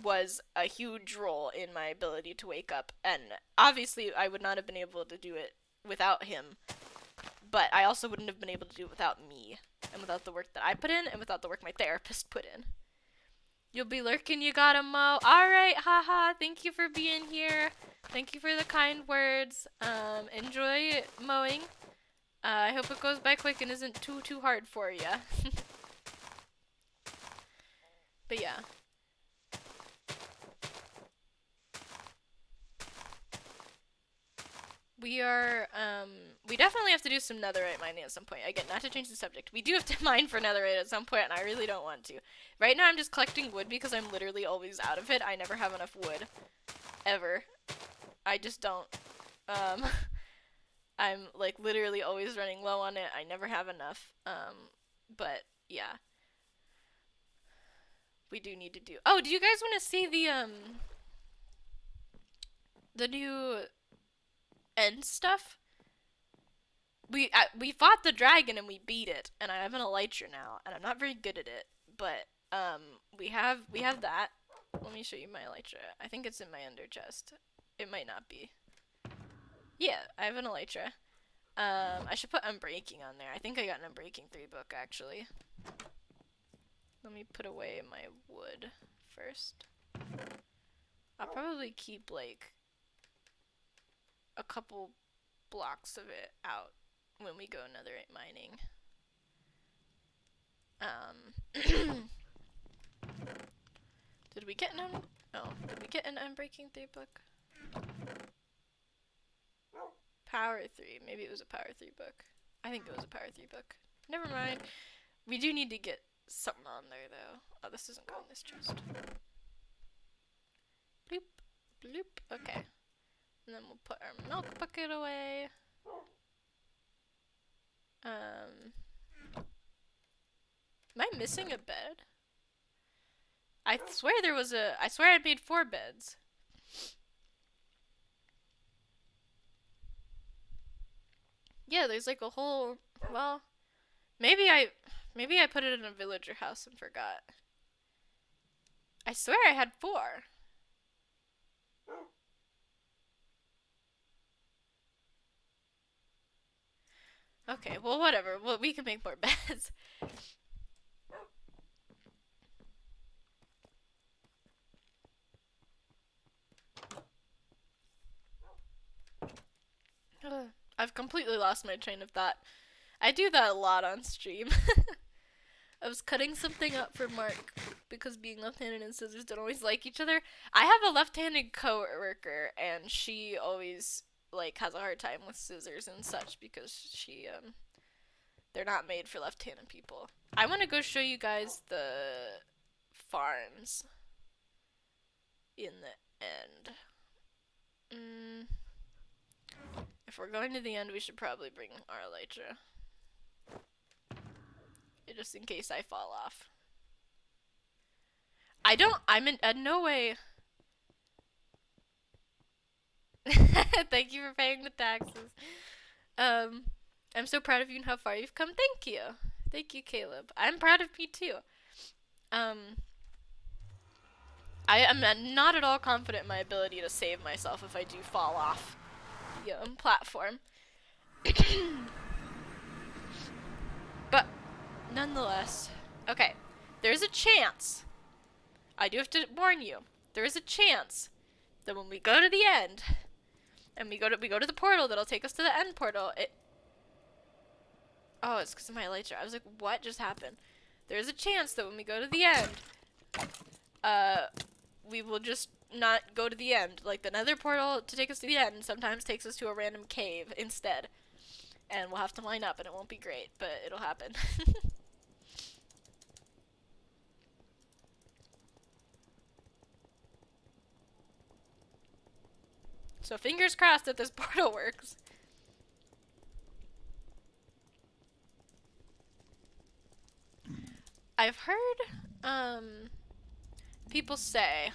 was a huge role in my ability to wake up, and obviously I would not have been able to do it without him, but I also wouldn't have been able to do it without me, and without the work that I put in, and without the work my therapist put in. You'll be lurking, you gotta mow. Alright, haha, thank you for being here. Thank you for the kind words. Enjoy mowing. I hope it goes by quick and isn't too hard for you. But yeah. We definitely have to do some netherite mining at some point. Again, not to change the subject. We do have to mine for netherite at some point, and I really don't want to. Right now I'm just collecting wood because I'm literally always out of it. I never have enough wood. Ever. I just don't. I'm, like, literally always running low on it. I never have enough. But, yeah. We do need to do... Oh, do you guys want to see the new end stuff? We fought the dragon and we beat it, and I have an elytra now, and I'm not very good at it, but we have that. Let me show you my elytra. I think it's in my under chest. It might not be. Yeah, I have an elytra. I should put Unbreaking on there. I think I got an Unbreaking 3 book, actually. Let me put away my wood first. I'll probably keep, like, a couple blocks of it out when we go netherite mining. Did we get an Unbreaking 3 book? Power 3. Maybe it was a Power 3 book. I think it was a Power 3 book. Never mind. We do need to get something on there, though. Oh, this doesn't go in this chest. Bloop. Bloop. Okay. And then we'll put our milk bucket away. Am I missing a bed? I swear I made 4 beds. Yeah, there's like a whole, well, maybe I put it in a villager house and forgot. I swear I had 4. Okay, well, whatever. Well, we can make more beds. I've completely lost my train of thought. I do that a lot on stream. I was cutting something up for Mark because being left-handed and scissors don't always like each other. I have a left-handed co-worker, and she always, like, has a hard time with scissors and such because they're not made for left-handed people. I want to go show you guys the farms in the end. If we're going to the end, we should probably bring our elytra. Just in case I fall off. I'm in no way. Thank you for paying the taxes. I'm so proud of you and how far you've come. Thank you. Thank you, Caleb. I'm proud of me too. I am not at all confident in my ability to save myself if I do fall off the platform. But nonetheless, okay, there's a chance. I do have to warn you. There is a chance that when we go to the end, and we go to the portal that'll take us to the end portal. Oh, it's because of my elytra. I was like, what just happened? There's a chance that when we go to the end, we will just not go to the end. Like the nether portal to take us to the end sometimes takes us to a random cave instead. And we'll have to line up and it won't be great, but it'll happen. So fingers crossed that this portal works. I've heard people say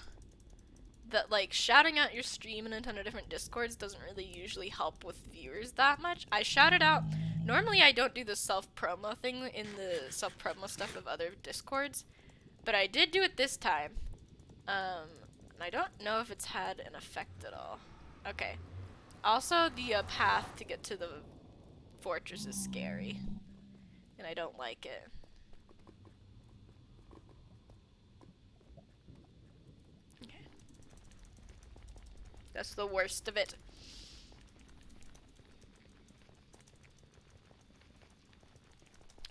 that like shouting out your stream in a ton of different discords doesn't really usually help with viewers that much. I shout it out. Normally I don't do the self-promo thing in the self-promo stuff of other discords, but I did do it this time. And I don't know if it's had an effect at all. Okay. Also, the path to get to the fortress is scary, and I don't like it. Okay. That's the worst of it.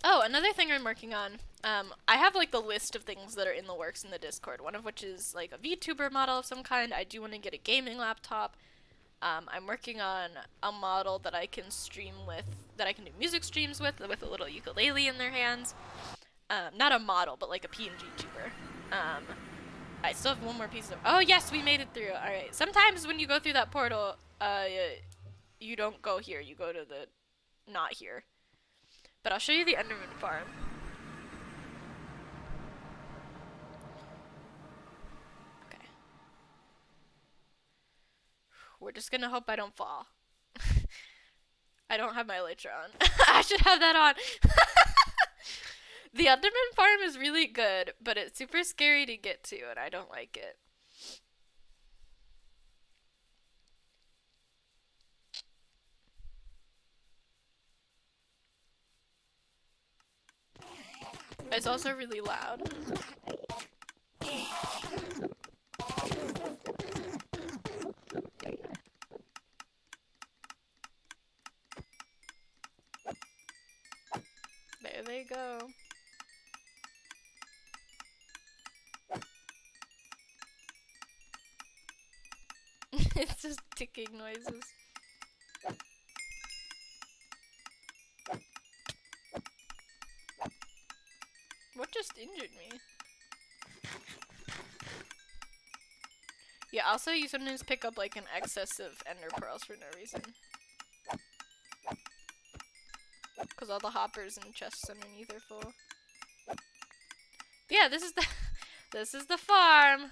Oh, another thing I'm working on. I have like the list of things that are in the works in the Discord. One of which is like a VTuber model of some kind. I do want to get a gaming laptop. I'm working on a model that I can stream with, that I can do music streams with a little ukulele in their hands. Not a model, but like a PNG tuber. I still have one more piece of. Oh yes, we made it through. All right. Sometimes when you go through that portal, you don't go here. You go to the, not here. But I'll show you the Enderman farm. Okay. We're just gonna hope I don't fall. I don't have my elytra on. I should have that on. The Enderman farm is really good, but it's super scary to get to, and I don't like it. It's also really loud. There they go. It's just ticking noises. What just injured me? Yeah, also you sometimes pick up like an excess of ender pearls for no reason. Because all the hoppers and chests underneath are full. Yeah, this is the this is the farm.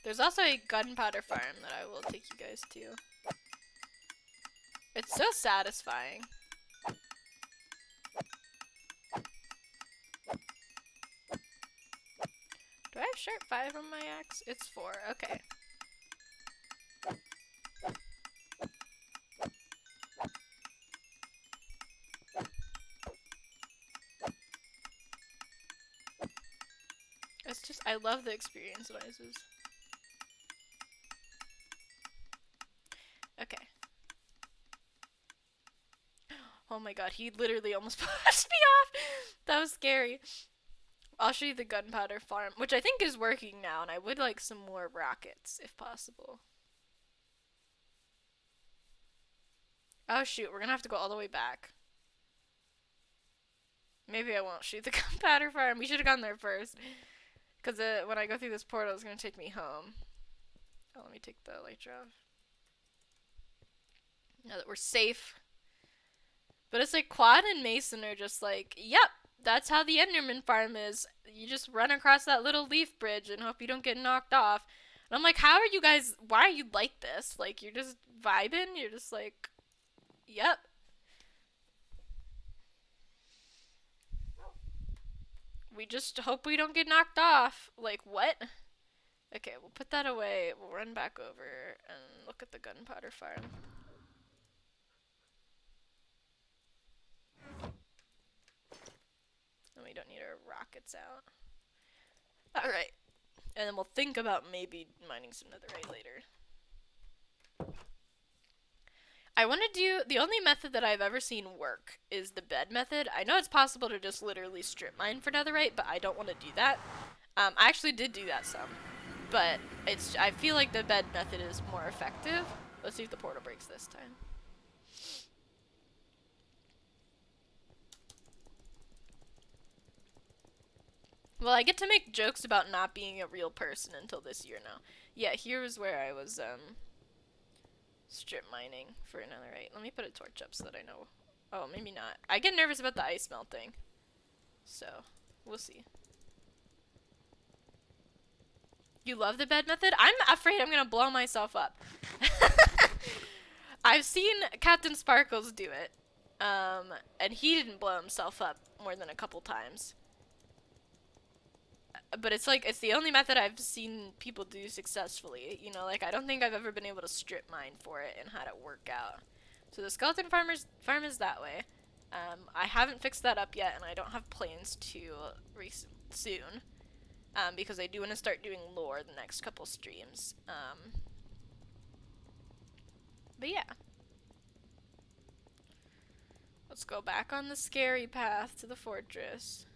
There's also a gunpowder farm that I will take you guys to. It's so satisfying. Do I have sharp 5 on my axe? It's 4, okay. It's just, I love the experience noises. Okay. Oh my god, he literally almost pushed me off! That was scary. I'll show you the gunpowder farm, which I think is working now, and I would like some more rockets, if possible. Oh shoot, we're gonna have to go all the way back. Maybe I won't shoot the gunpowder farm. We should have gone there first. Because when I go through this portal, it's gonna take me home. Oh, let me take the elytra off. Now that we're safe. But it's like Quad and Mason are just like, yep, that's how the Enderman farm is. You just run across that little leaf bridge and hope you don't get knocked off. And I'm like, how are you guys, why are you like this? Like, you're just vibing? You're just like, yep. We just hope we don't get knocked off. Like, what? Okay, we'll put that away. We'll run back over and look at the gunpowder farm. And we don't need our rockets out. Alright. And then we'll think about maybe mining some netherite later. I want to do, the only method that I've ever seen work is the bed method. I know it's possible to just literally strip mine for netherite, but I don't want to do that. I actually did do that some, but I feel like the bed method is more effective. Let's see if the portal breaks this time. Well, I get to make jokes about not being a real person until this year now. Yeah, here is where I was strip mining for another right. Let me put a torch up so that I know. Oh, maybe not. I get nervous about the ice melting. So, we'll see. You love the bed method? I'm afraid I'm gonna blow myself up. I've seen Captain Sparkles do it. And he didn't blow himself up more than a couple times. But it's like, it's the only method I've seen people do successfully. You know, like, I don't think I've ever been able to strip mine for it and had it work out. So the skeleton farm is that way. I haven't fixed that up yet, and I don't have plans to soon. Because I do want to start doing lore the next couple streams. But yeah. Let's go back on the scary path to the fortress.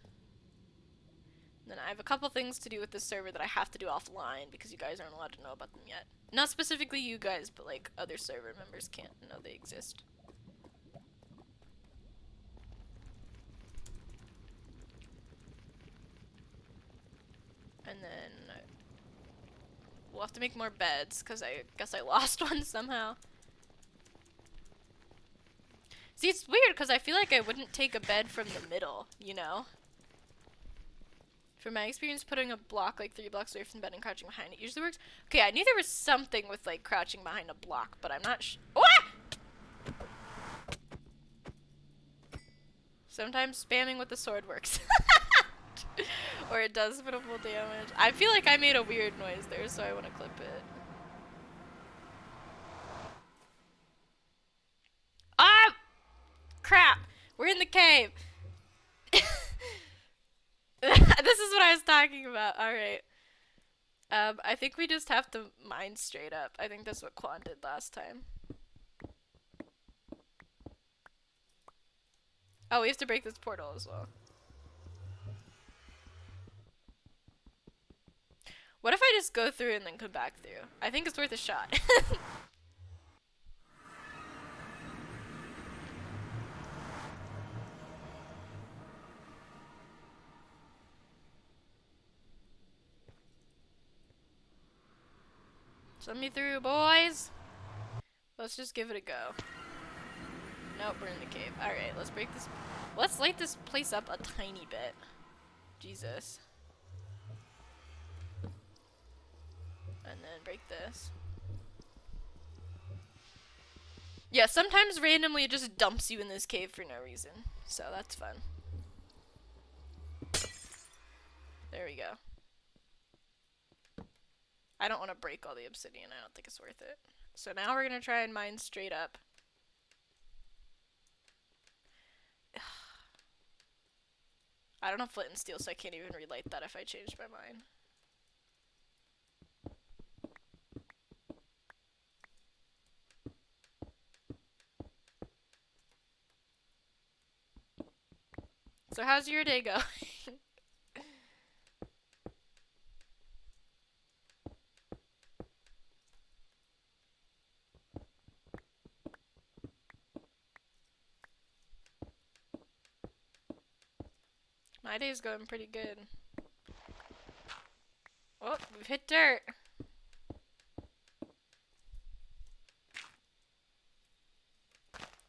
Then I have a couple things to do with this server that I have to do offline because you guys aren't allowed to know about them yet. Not specifically you guys, but like other server members can't know they exist. And then we'll have to make more beds because I guess I lost one somehow. See, it's weird because I feel like I wouldn't take a bed from the middle, you know? From my experience, putting a block like 3 blocks away from the bed and crouching behind it usually works. Okay, I knew there was something with like crouching behind a block, but I'm not Sometimes spamming with the sword works. Or it does minimal damage. I feel like I made a weird noise there, so I want to clip it. Ah! Crap! We're in the cave! This is what I was talking about. Alright. I think we just have to mine straight up. I think that's what Quan did last time. Oh, we have to break this portal as well. What if I just go through and then come back through? I think it's worth a shot. Send me through, boys. Let's just give it a go. Nope, we're in the cave. Alright, let's break this. Let's light this place up a tiny bit. Jesus. And then break this. Yeah, sometimes randomly it just dumps you in this cave for no reason. So that's fun. There we go. I don't want to break all the obsidian. I don't think it's worth it. So now we're going to try and mine straight up. I don't have flint and steel, so I can't even relight that if I change my mind. So how's your day going? My day's going pretty good. Oh, we've hit dirt.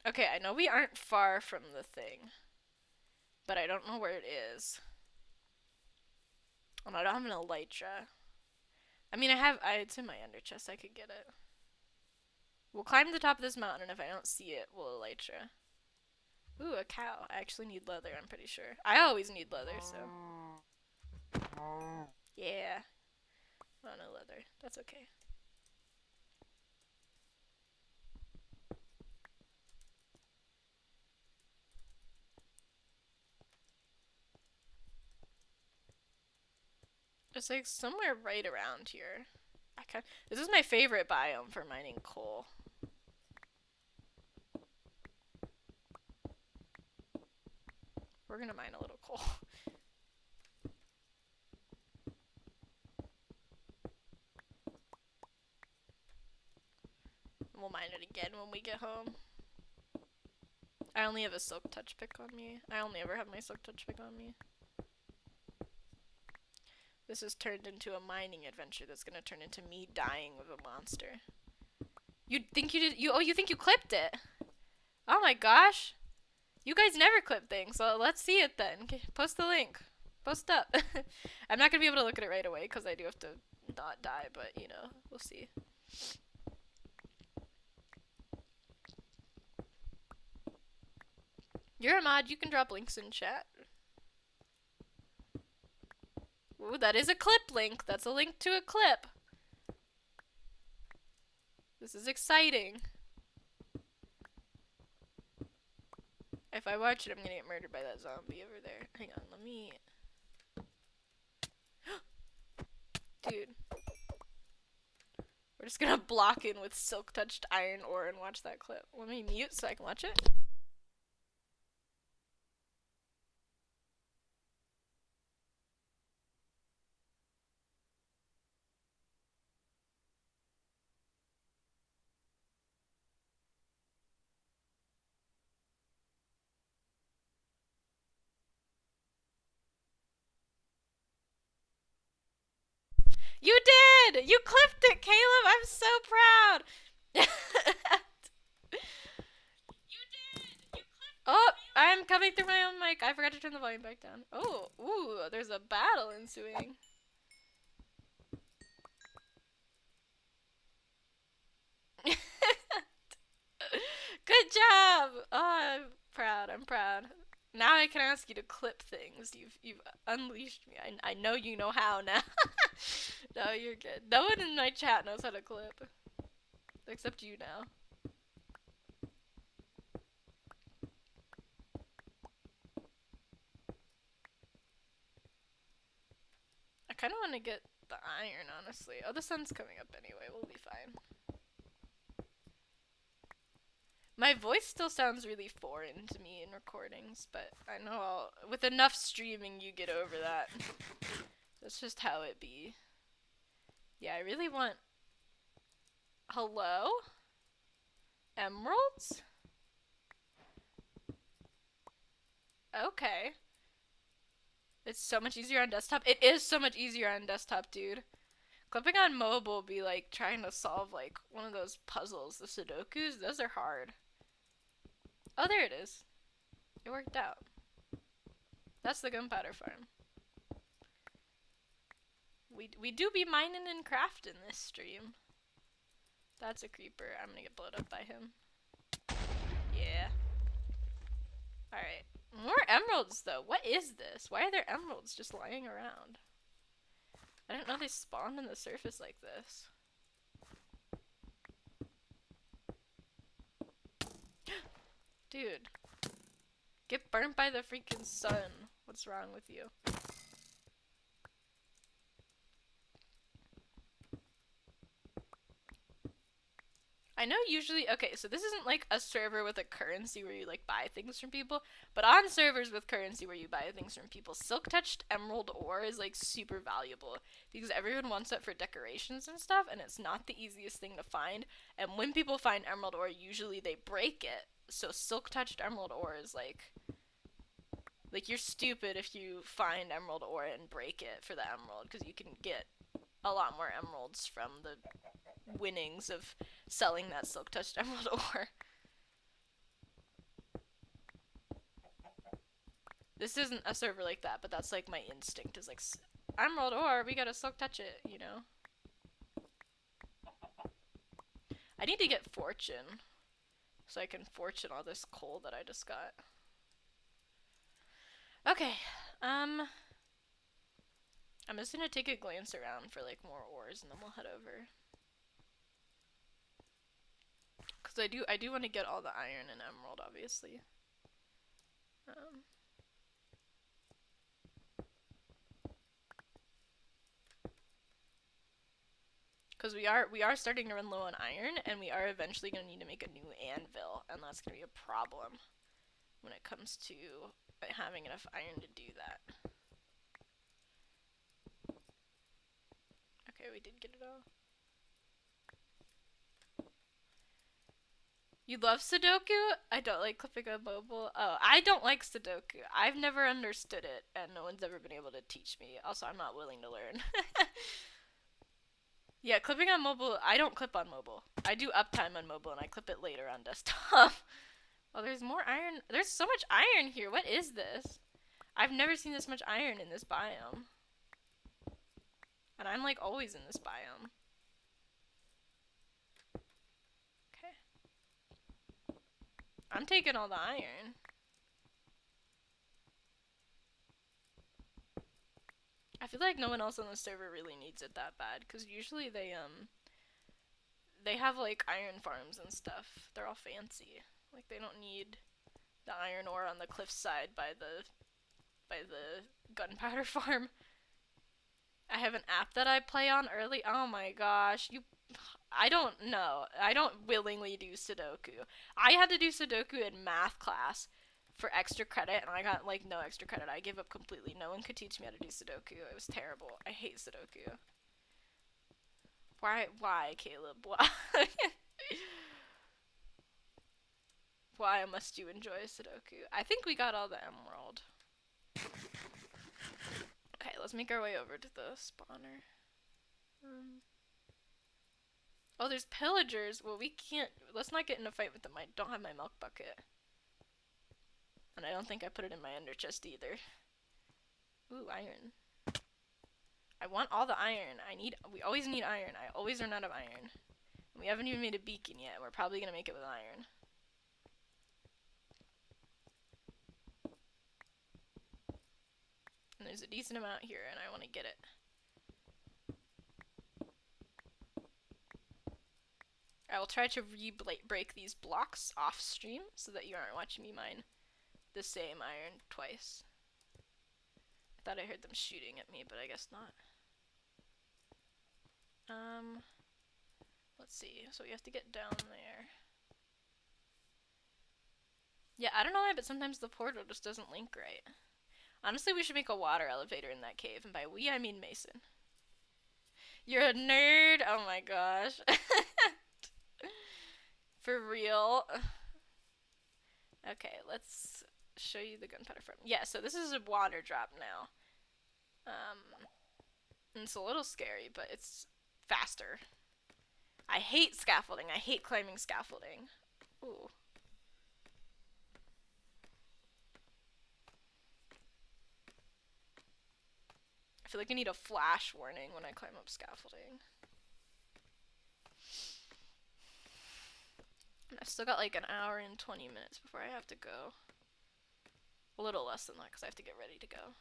Okay, I know we aren't far from the thing, but I don't know where it is. And I don't have an elytra. I mean, it's in my ender chest. I could get it. We'll climb the top of this mountain, and if I don't see it, we'll elytra. Ooh, a cow. I actually need leather, I'm pretty sure. I always need leather, so. Yeah. Oh, no leather. That's okay. It's like somewhere right around here. This is my favorite biome for mining coal. We're gonna mine a little coal. again when we get home. I only have a silk touch pick on me. I only ever have my silk touch pick on me. This has turned into a mining adventure that's gonna turn into me dying with a monster. You think you did? You think you clipped it? Oh my gosh! You guys never clip things, so let's see it then. Okay, post the link. Post up. I'm not gonna be able to look at it right away because I do have to not die, but you know, we'll see. You're a mod, you can drop links in chat. Ooh, that is a clip link. That's a link to a clip. This is exciting. If I watch it, I'm gonna get murdered by that zombie over there. Hang on, let me... Dude. We're just gonna block in with silk-touched iron ore and watch that clip. Let me mute so I can watch it. You did! You clipped it, Caleb! I'm so proud! Oh, I'm coming through my own mic. I forgot to turn the volume back down. Oh, ooh, there's a battle ensuing. Good job! Oh, I'm proud. I'm proud. Now I can ask you to clip things. You've unleashed me. I know you know how now. No, you're good. No one in my chat knows how to clip. Except you now. I kind of want to get the iron, honestly. Oh, the sun's coming up anyway. We'll be fine. My voice still sounds really foreign to me in recordings, but I know with enough streaming you get over that. That's just how it be. Yeah, I really want... Hello? Emeralds? Okay. It's so much easier on desktop. It is so much easier on desktop, dude. Clipping on mobile be like trying to solve like one of those puzzles, the Sudokus. Those are hard. Oh, there it is. It worked out. That's the gunpowder farm. We do be mining and crafting this stream. That's a creeper. I'm gonna get blown up by him. Yeah. Alright. More emeralds, though. What is this? Why are there emeralds just lying around? I didn't know they spawned in the surface like this. Dude. Get burnt by the freaking sun. What's wrong with you? I know usually, okay, so this isn't like a server with a currency where you like buy things from people, but on servers with currency where you buy things from people, silk touched emerald ore is like super valuable because everyone wants it for decorations and stuff, and it's not the easiest thing to find. And when people find emerald ore, usually they break it. So silk touched emerald ore is like you're stupid if you find emerald ore and break it for the emerald, because you can get a lot more emeralds from the winnings of selling that silk touched emerald ore. This isn't a server like that, but that's like my instinct is like, emerald ore, we gotta silk touch it, you know? I need to get fortune so I can fortune all this coal that I just got. Okay, I'm just gonna take a glance around for like more ores and then we'll head over. Cause I do want to get all the iron and emerald, obviously. Because we are starting to run low on iron, and we are eventually going to need to make a new anvil, and that's going to be a problem when it comes to having enough iron to do that. Okay, we did get it all. You love Sudoku? I don't like clipping on mobile. Oh, I don't like Sudoku. I've never understood it, and no one's ever been able to teach me. Also, I'm not willing to learn. Yeah, clipping on mobile, I don't clip on mobile. I do uptime on mobile, and I clip it later on desktop. Oh, there's more iron. There's so much iron here. What is this? I've never seen this much iron in this biome. And I'm like always in this biome. Okay. I'm taking all the iron. I feel like no one else on the server really needs it that bad, because usually they have like iron farms and stuff. They're all fancy. Like they don't need the iron ore on the cliffside by the gunpowder farm. I have an app that I play on early. Oh my gosh, I don't know. I don't willingly do Sudoku. I had to do Sudoku in math class for extra credit, and I got like no extra credit. I gave up completely. No one could teach me how to do Sudoku. It was terrible. I hate Sudoku. Why, Caleb? Why? Why must you enjoy Sudoku? I think we got all the emerald. Okay, let's make our way over to the spawner. Oh, there's pillagers. Well, we can't. Let's not get in a fight with them. I don't have my milk bucket. And I don't think I put it in my ender chest either. Ooh, iron. I want all the iron. We always need iron. I always run out of iron. And we haven't even made a beacon yet. We're probably gonna make it with iron. And there's a decent amount here, and I want to get it. I will try to break these blocks off stream so that you aren't watching me mine the same iron twice. I thought I heard them shooting at me, but I guess not. Let's see. So we have to get down there. Yeah, I don't know why, but sometimes the portal just doesn't link right. Honestly, we should make a water elevator in that cave, and by we, I mean Mason. You're a nerd? Oh my gosh. For real. Okay, let's show you the gunpowder farm. Yeah, so this is a water drop now. And it's a little scary, but it's faster. I hate scaffolding. I hate climbing scaffolding. Ooh. I feel like I need a flash warning when I climb up scaffolding. And I've still got like an hour and 20 minutes before I have to go. A little less than that because I have to get ready to go.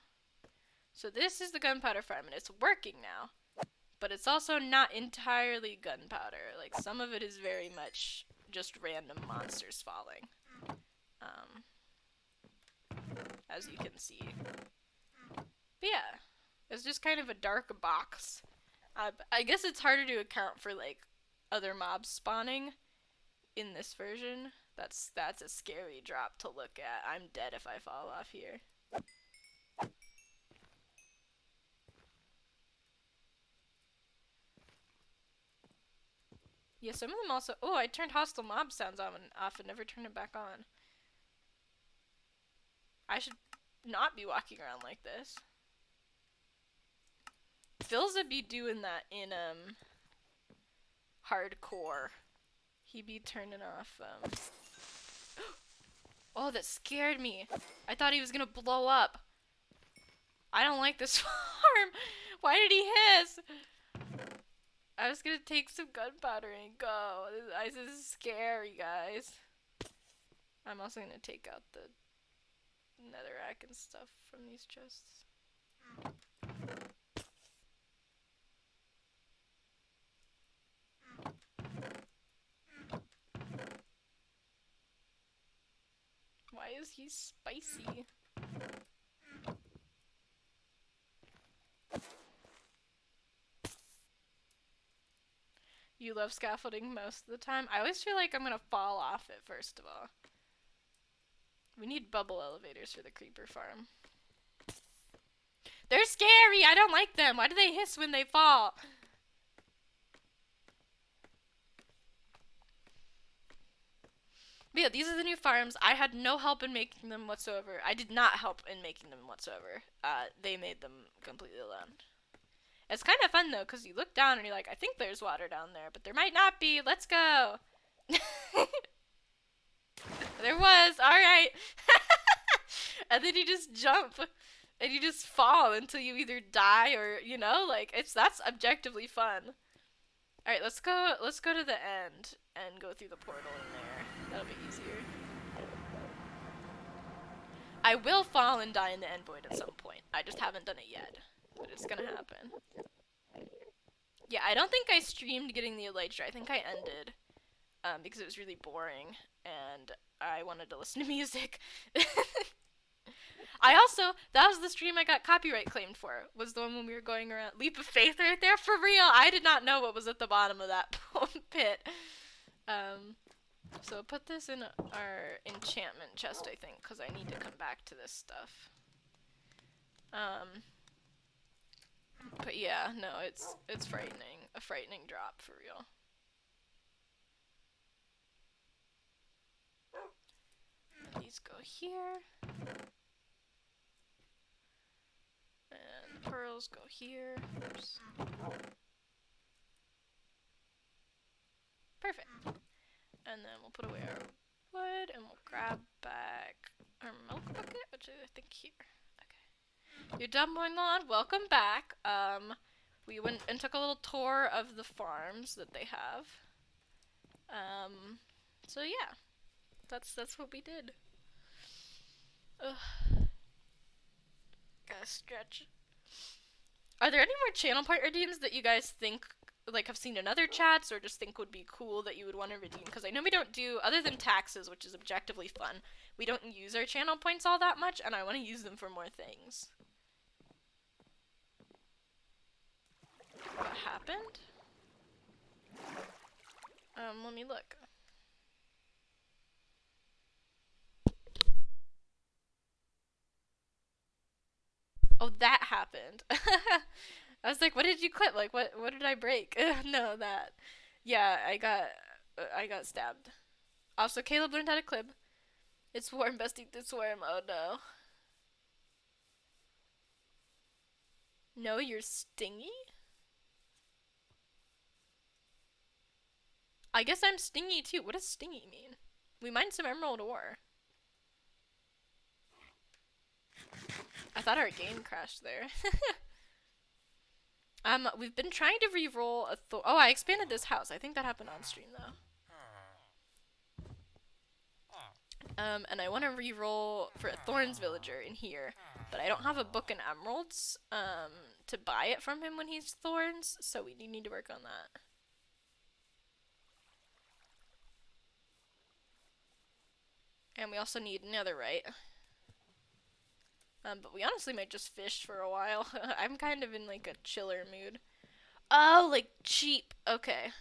So this is the gunpowder farm, and it's working now. But it's also not entirely gunpowder. Like, some of it is very much just random monsters falling. As you can see. But yeah, it's just kind of a dark box. I guess it's harder to account for, like, other mobs spawning in this version. That's a scary drop to look at. I'm dead if I fall off here. Yeah, some of them also... Oh, I turned hostile mob sounds on and off and never turned it back on. I should not be walking around like this. Philza be doing that in, hardcore. He be turning off, Oh, that scared me. I thought he was gonna blow up. I don't like this farm. Why did he hiss? I was gonna take some gunpowder and go. This is scary, guys. I'm also gonna take out the netherrack and stuff from these chests. Why is he spicy? You love scaffolding most of the time? I always feel like I'm gonna fall off it, first of all. We need bubble elevators for the creeper farm. They're scary! I don't like them! Why do they hiss when they fall? But yeah, these are the new farms. I had no help in making them whatsoever. I did not help in making them whatsoever. They made them completely alone. It's kind of fun though, because you look down and you're like, I think there's water down there, but there might not be. Let's go. There was. All right. And then you just jump and you just fall until you either die or, like that's objectively fun. All right, let's go to the end and go through the portal in there. That'll be easier. I will fall and die in the end void at some point. I just haven't done it yet, but it's going to happen. Yeah, I don't think I streamed getting the elytra. I think I ended because it was really boring and I wanted to listen to music. That was the stream I got copyright claimed for, was the one when we were going around. Leap of faith right there, for real. I did not know what was at the bottom of that pit. So put this in our enchantment chest, I think, because I need to come back to this stuff. But yeah, no, it's frightening. A frightening drop, for real. These go here. And the pearls go here. Oops. Perfect. And then we'll put away our wood and we'll grab back our milk bucket, which is I think here. Okay. You're done mowing the lawn? Welcome back. We went and took a little tour of the farms that they have. So yeah. That's what we did. Ugh. Gotta stretch. Are there any more channel point redeems that you guys think, like, have seen in other chats, or just think would be cool that you would want to redeem? Because I know we don't do, other than taxes, which is objectively fun, we don't use our channel points all that much, and I want to use them for more things. What happened? Let me look. Oh, that happened. I was like, what did you clip? Like, what did I break? No, that. Yeah, I got stabbed. Also, Caleb learned how to clip. It's warm, bestie. It's warm. Oh no. No, you're stingy? I guess I'm stingy too. What does stingy mean? We mined some emerald ore. I thought our game crashed there. We've been trying to re-roll a oh, I expanded this house. I think that happened on stream though. And I want to re-roll for a Thorns villager in here, but I don't have a book in emeralds, to buy it from him when he's Thorns, so we do need to work on that. And we also need netherite. But we honestly might just fish for a while. I'm kind of in like a chiller mood. Oh, like cheap. Okay.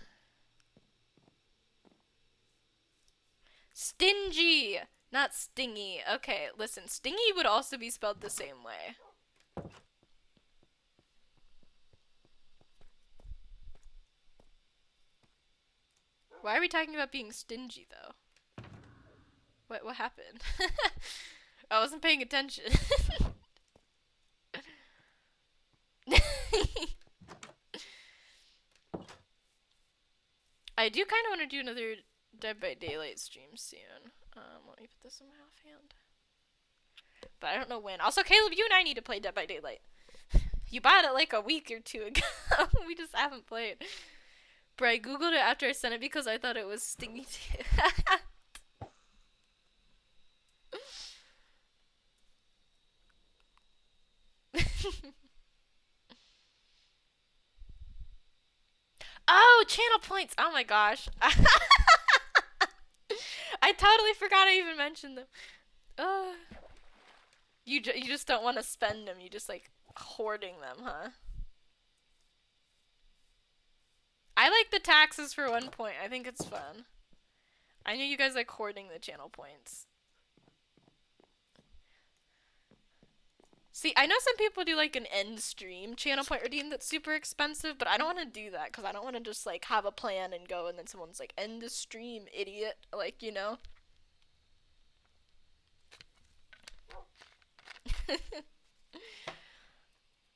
Stingy, not stingy. Okay, listen. Stingy would also be spelled the same way. Why are we talking about being stingy though? What happened? I wasn't paying attention. I do kind of want to do another Dead by Daylight stream soon. Let me put this in my offhand. But I don't know when. Also, Caleb, you and I need to play Dead by Daylight. You bought it like a week or two ago. We just haven't played. Bro, I googled it after I sent it because I thought it was stingy too. Oh, channel points! Oh my gosh. I totally forgot I even mentioned them. You just don't want to spend them. You just like hoarding them, huh? I like the taxes for 1 point. I think it's fun. I know you guys like hoarding the channel points. See, I know some people do like an end stream channel point redeem that's super expensive, but I don't want to do that because I don't want to just like have a plan and go and then someone's like, end the stream, idiot. Like, you know?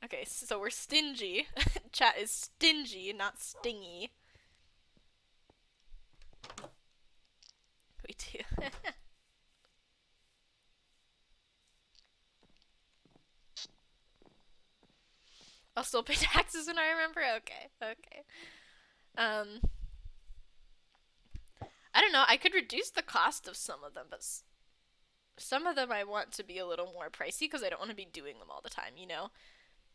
Okay, so we're stingy. Chat is stingy, not stingy. We do. I'll still pay taxes when I remember. Okay, okay. Um, I don't know. I could reduce the cost of some of them, but some of them I want to be a little more pricey because I don't want to be doing them all the time.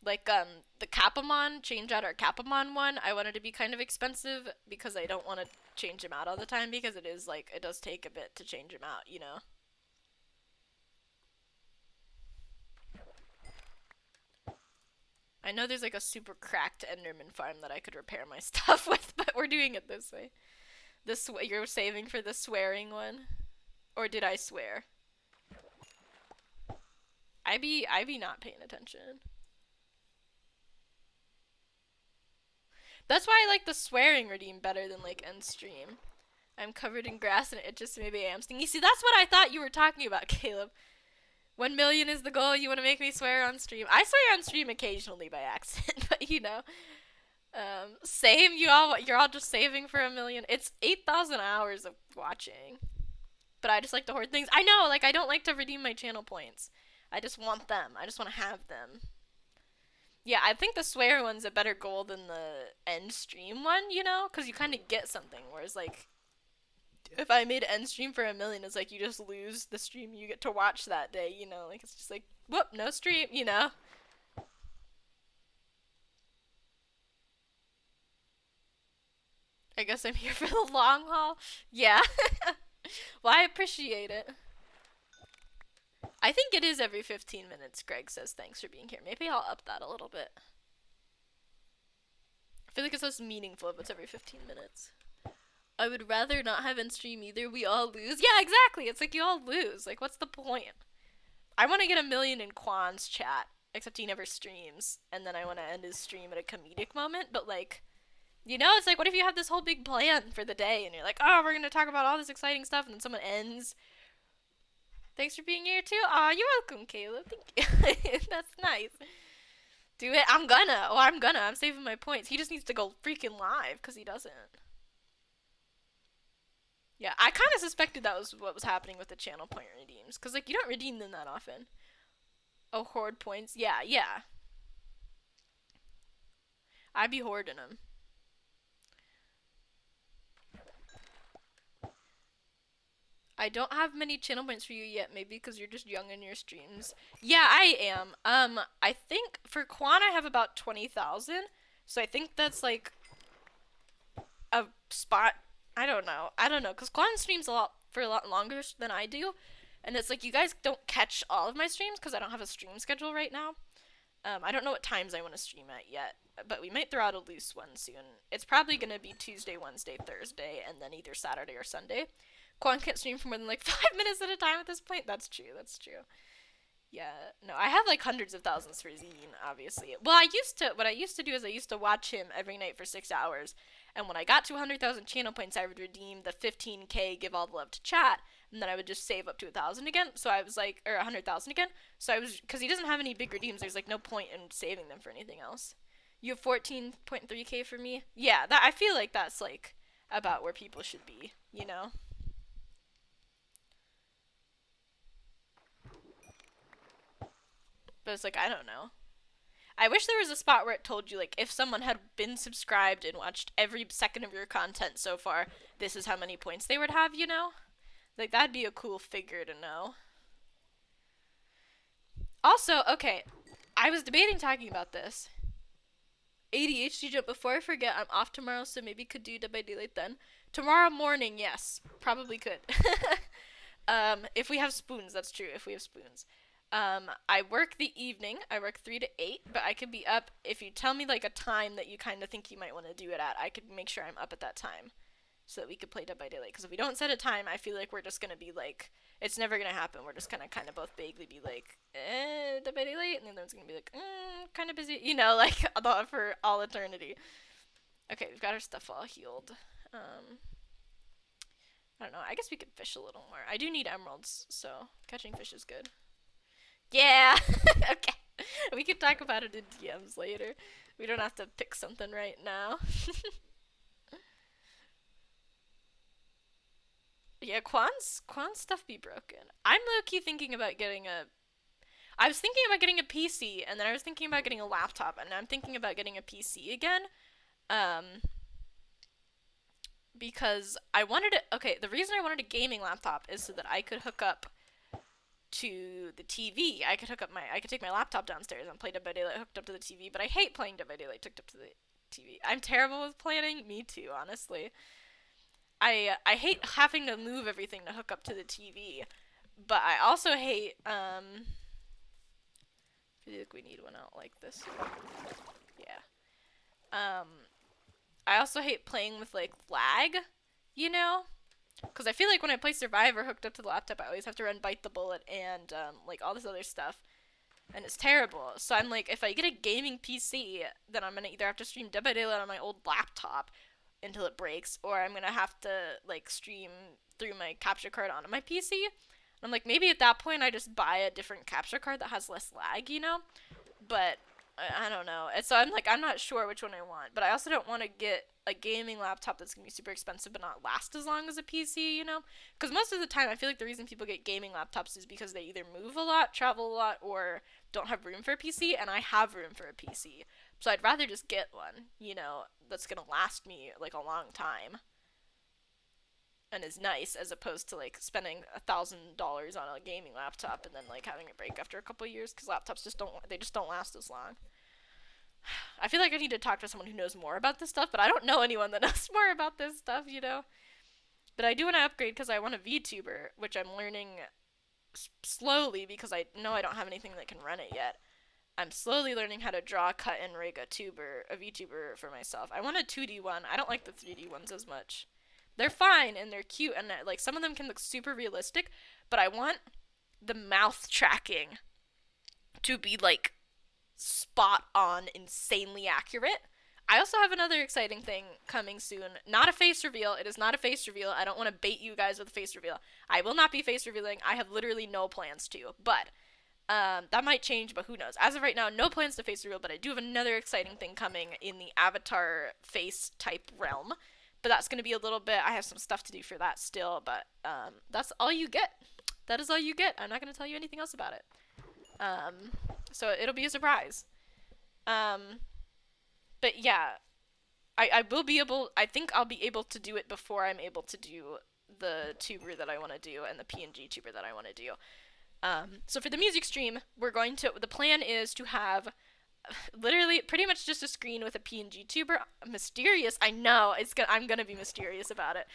Like the Capamon, change out our Capamon one. I wanted to be kind of expensive because I don't want to change him out all the time because it is like it does take a bit to change him out. I know there's like a super cracked Enderman farm that I could repair my stuff with, but we're doing it this way. This way you're saving for the swearing one, or did I swear? I be not paying attention. That's why I like the swearing redeem better than like end stream. I'm covered in grass and it just maybe I am stingy. See, that's what I thought you were talking about, Caleb. 1 million is the goal. You want to make me swear on stream? I swear on stream occasionally by accident, but same. You're all just saving for 1 million. It's 8,000 hours of watching, but I just like to hoard things. I know, like I don't like to redeem my channel points. I just want them. I just want to have them. Yeah, I think the swear one's a better goal than the end stream one, because you kind of get something. Whereas, like, if I made end stream for 1 million, it's like you just lose the stream you get to watch that day. Like, it's just like, whoop, no stream. I guess I'm here for the long haul. Yeah. Well, I appreciate it. I think it is every 15 minutes, Greg says. Thanks for being here. Maybe I'll up that a little bit. I feel like it's less meaningful if it's every 15 minutes. I would rather not have end stream either. We all lose. Yeah, exactly. It's like you all lose. Like, what's the point? I want to get 1 million in Quan's chat, except he never streams. And then I want to end his stream at a comedic moment. But, like, it's like, what if you have this whole big plan for the day and you're like, oh, we're going to talk about all this exciting stuff, and then someone ends. Thanks for being here, too. Aw, you're welcome, Caleb. Thank you. That's nice. Do it. I'm gonna. Oh, I'm gonna. I'm saving my points. He just needs to go freaking live, because he doesn't. Yeah, I kind of suspected that was what was happening with the channel point redeems. Because, like, you don't redeem them that often. Oh, hoard points. Yeah, yeah. I'd be hoarding them. I don't have many channel points for you yet, maybe because you're just young in your streams. Yeah, I am. I think for Quan I have about 20,000. So I think that's like a spot. I don't know, because Quan streams for a lot longer than I do. And it's like you guys don't catch all of my streams because I don't have a stream schedule right now. I don't know what times I want to stream at yet, but we might throw out a loose one soon. It's probably going to be Tuesday, Wednesday, Thursday, and then either Saturday or Sunday. Quan can't stream for more than like 5 minutes at a time at this point. That's true. That's true. Yeah, no, I have like hundreds of thousands for Zine, obviously. Well, what I used to do is I used to watch him every night for 6 hours, and when I got to 100,000 channel points, I would redeem the 15K give all the love to chat, and then I would just save up to 1,000 again. So I was like, or 100,000 again. So I was, because he doesn't have any big redeems. There's like no point in saving them for anything else. You have 14.3K for me. Yeah, I feel like that's like about where people should be. But it's like I don't know. I wish there was a spot where it told you, like, if someone had been subscribed and watched every second of your content so far, this is how many points they would have. Like, that'd be a cool figure to know. Also, okay, I was debating talking about this. ADHD jump, before I forget, I'm off tomorrow, so maybe could do Dead by Daylight then. Tomorrow morning, yes, probably could. If we have spoons, that's true, if we have spoons. I work the evening. I work 3 to 8, but I could be up if you tell me like a time that you kind of think you might want to do it at. I could make sure I'm up at that time so that we could play Dead by Daylight. Because if we don't set a time, I feel like we're just gonna be like, it's never gonna happen. We're just gonna kind of both vaguely be like, Dead by Daylight, and then one's gonna be like, kind of busy, like for all eternity. Okay, we've got our stuff all healed. I don't know. I guess we could fish a little more. I do need emeralds, so catching fish is good. Yeah. Okay. We can talk about it in DMs later. We don't have to pick something right now. Yeah, Quan's stuff be broken. I'm low key thinking about getting a. I was thinking about getting a PC, and then I was thinking about getting a laptop, and I'm thinking about getting a PC again. Um, because I wanted it. Okay, the reason I wanted a gaming laptop is so that I could hook up to the TV. I could take my laptop downstairs and play Dead by Daylight hooked up to the TV. But I hate playing Dead by Daylight hooked up to the TV. I'm terrible with planning. Me too, honestly. I hate having to move everything to hook up to the TV. But I also hate I feel like we need one out like this. Yeah. Um, I also hate playing with like lag, you know? Because I feel like when I play Survivor hooked up to the laptop, I always have to run Bite the Bullet and like all this other stuff, and it's terrible. So I'm like, if I get a gaming PC, then I'm gonna either have to stream Dead by Daylight on my old laptop until it breaks, or I'm gonna have to like stream through my capture card onto my PC. And I'm like, maybe at that point I just buy a different capture card that has less lag, you know? But I don't know. And so I'm like, I'm not sure which one I want. But I also don't want to get a gaming laptop that's gonna be super expensive but not last as long as a PC, you know? Because most of the time, I feel like the reason people get gaming laptops is because they either move a lot, travel a lot, or don't have room for a PC. And I have room for a PC, so I'd rather just get one, you know, that's gonna last me like a long time and is nice as opposed to like spending $1,000 on a gaming laptop and then like having it break after a couple of years because laptops just don't last as long. I feel like I need to talk to someone who knows more about this stuff, but I don't know anyone that knows more about this stuff, you know? But I do want to upgrade because I want a VTuber, which I'm learning slowly because I know I don't have anything that can run it yet. I'm slowly learning how to draw, cut, and rig a VTuber for myself. I want a 2D one. I don't like the 3D ones as much. They're fine and they're cute and like some of them can look super realistic, but I want the mouth tracking to be like spot on, insanely accurate. I also have another exciting thing coming soon. Not a face reveal. It is not a face reveal. I don't want to bait you guys with a face reveal. I will not be face revealing. I have literally no plans to. But that might change, but who knows? As of right now, no plans to face reveal, but I do have another exciting thing coming in the avatar face type realm. But that's going to be a little bit. I have some stuff to do for that still, but that's all you get. That is all you get. I'm not going to tell you anything else about it. Um, so it'll be a surprise. Um, but yeah, I will be able. I think I'll be able to do it before I'm able to do the tuber that I want to do and the PNG tuber that I want to do. So for the music stream, we're going to. The plan is to have literally pretty much just a screen with a PNG tuber. Mysterious, I know. I'm gonna be mysterious about it.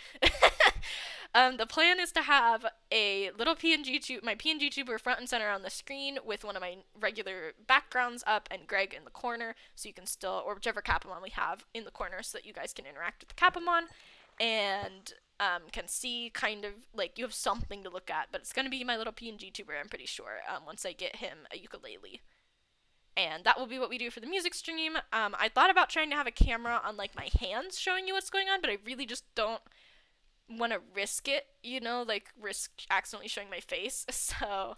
The plan is to have a little my PNG tuber front and center on the screen with one of my regular backgrounds up and Greg in the corner, so you can still, or whichever Capamon we have in the corner, so that you guys can interact with the Capamon and can see kind of like you have something to look at. But it's gonna be my little PNG tuber, I'm pretty sure. Once I get him a ukulele. And that will be what we do for the music stream. I thought about trying to have a camera on like my hands showing you what's going on, but I really just don't want to risk it, you know, like risk accidentally showing my face. So,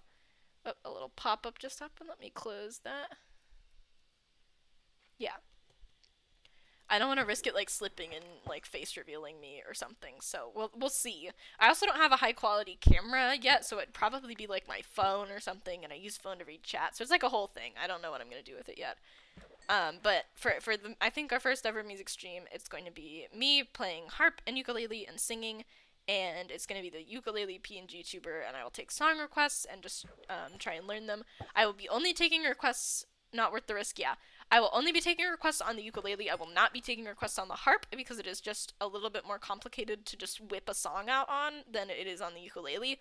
oh, a little pop up just happened. Let me close that. Yeah. I don't want to risk it like slipping and like face revealing me or something. So we'll see. I also don't have a high quality camera yet, so it'd probably be like my phone or something, and I use phone to read chat. So it's like a whole thing. I don't know what I'm gonna do with it yet. But for the I think our first ever music stream, it's going to be me playing harp and ukulele and singing, and it's going to be the ukulele PNG tuber, and I will take song requests and just try and learn them. I will be only taking requests. Not worth the risk, yeah. I will only be taking requests on the ukulele. I will not be taking requests on the harp because it is just a little bit more complicated to just whip a song out on than it is on the ukulele.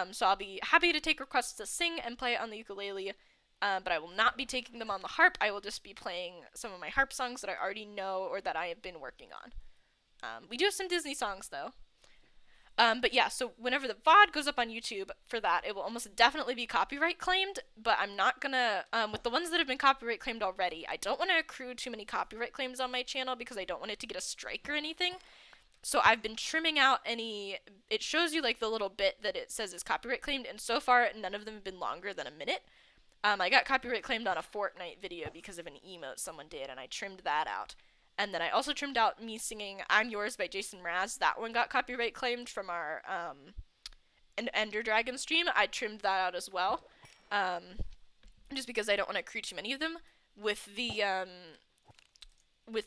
So I'll be happy to take requests to sing and play on the ukulele, but I will not be taking them on the harp. I will just be playing some of my harp songs that I already know or that I have been working on. We do have some Disney songs, though. But yeah, so whenever the VOD goes up on YouTube for that, it will almost definitely be copyright claimed, but I'm not gonna, with the ones that have been copyright claimed already, I don't want to accrue too many copyright claims on my channel because I don't want it to get a strike or anything. So I've been trimming out it shows you like the little bit that it says is copyright claimed, and so far none of them have been longer than a minute. I got copyright claimed on a Fortnite video because of an emote someone did, and I trimmed that out. And then I also trimmed out me singing "I'm Yours" by Jason Mraz. That one got copyright claimed from our Ender Dragon stream. I trimmed that out as well, um, just because I don't want to create too many of them. With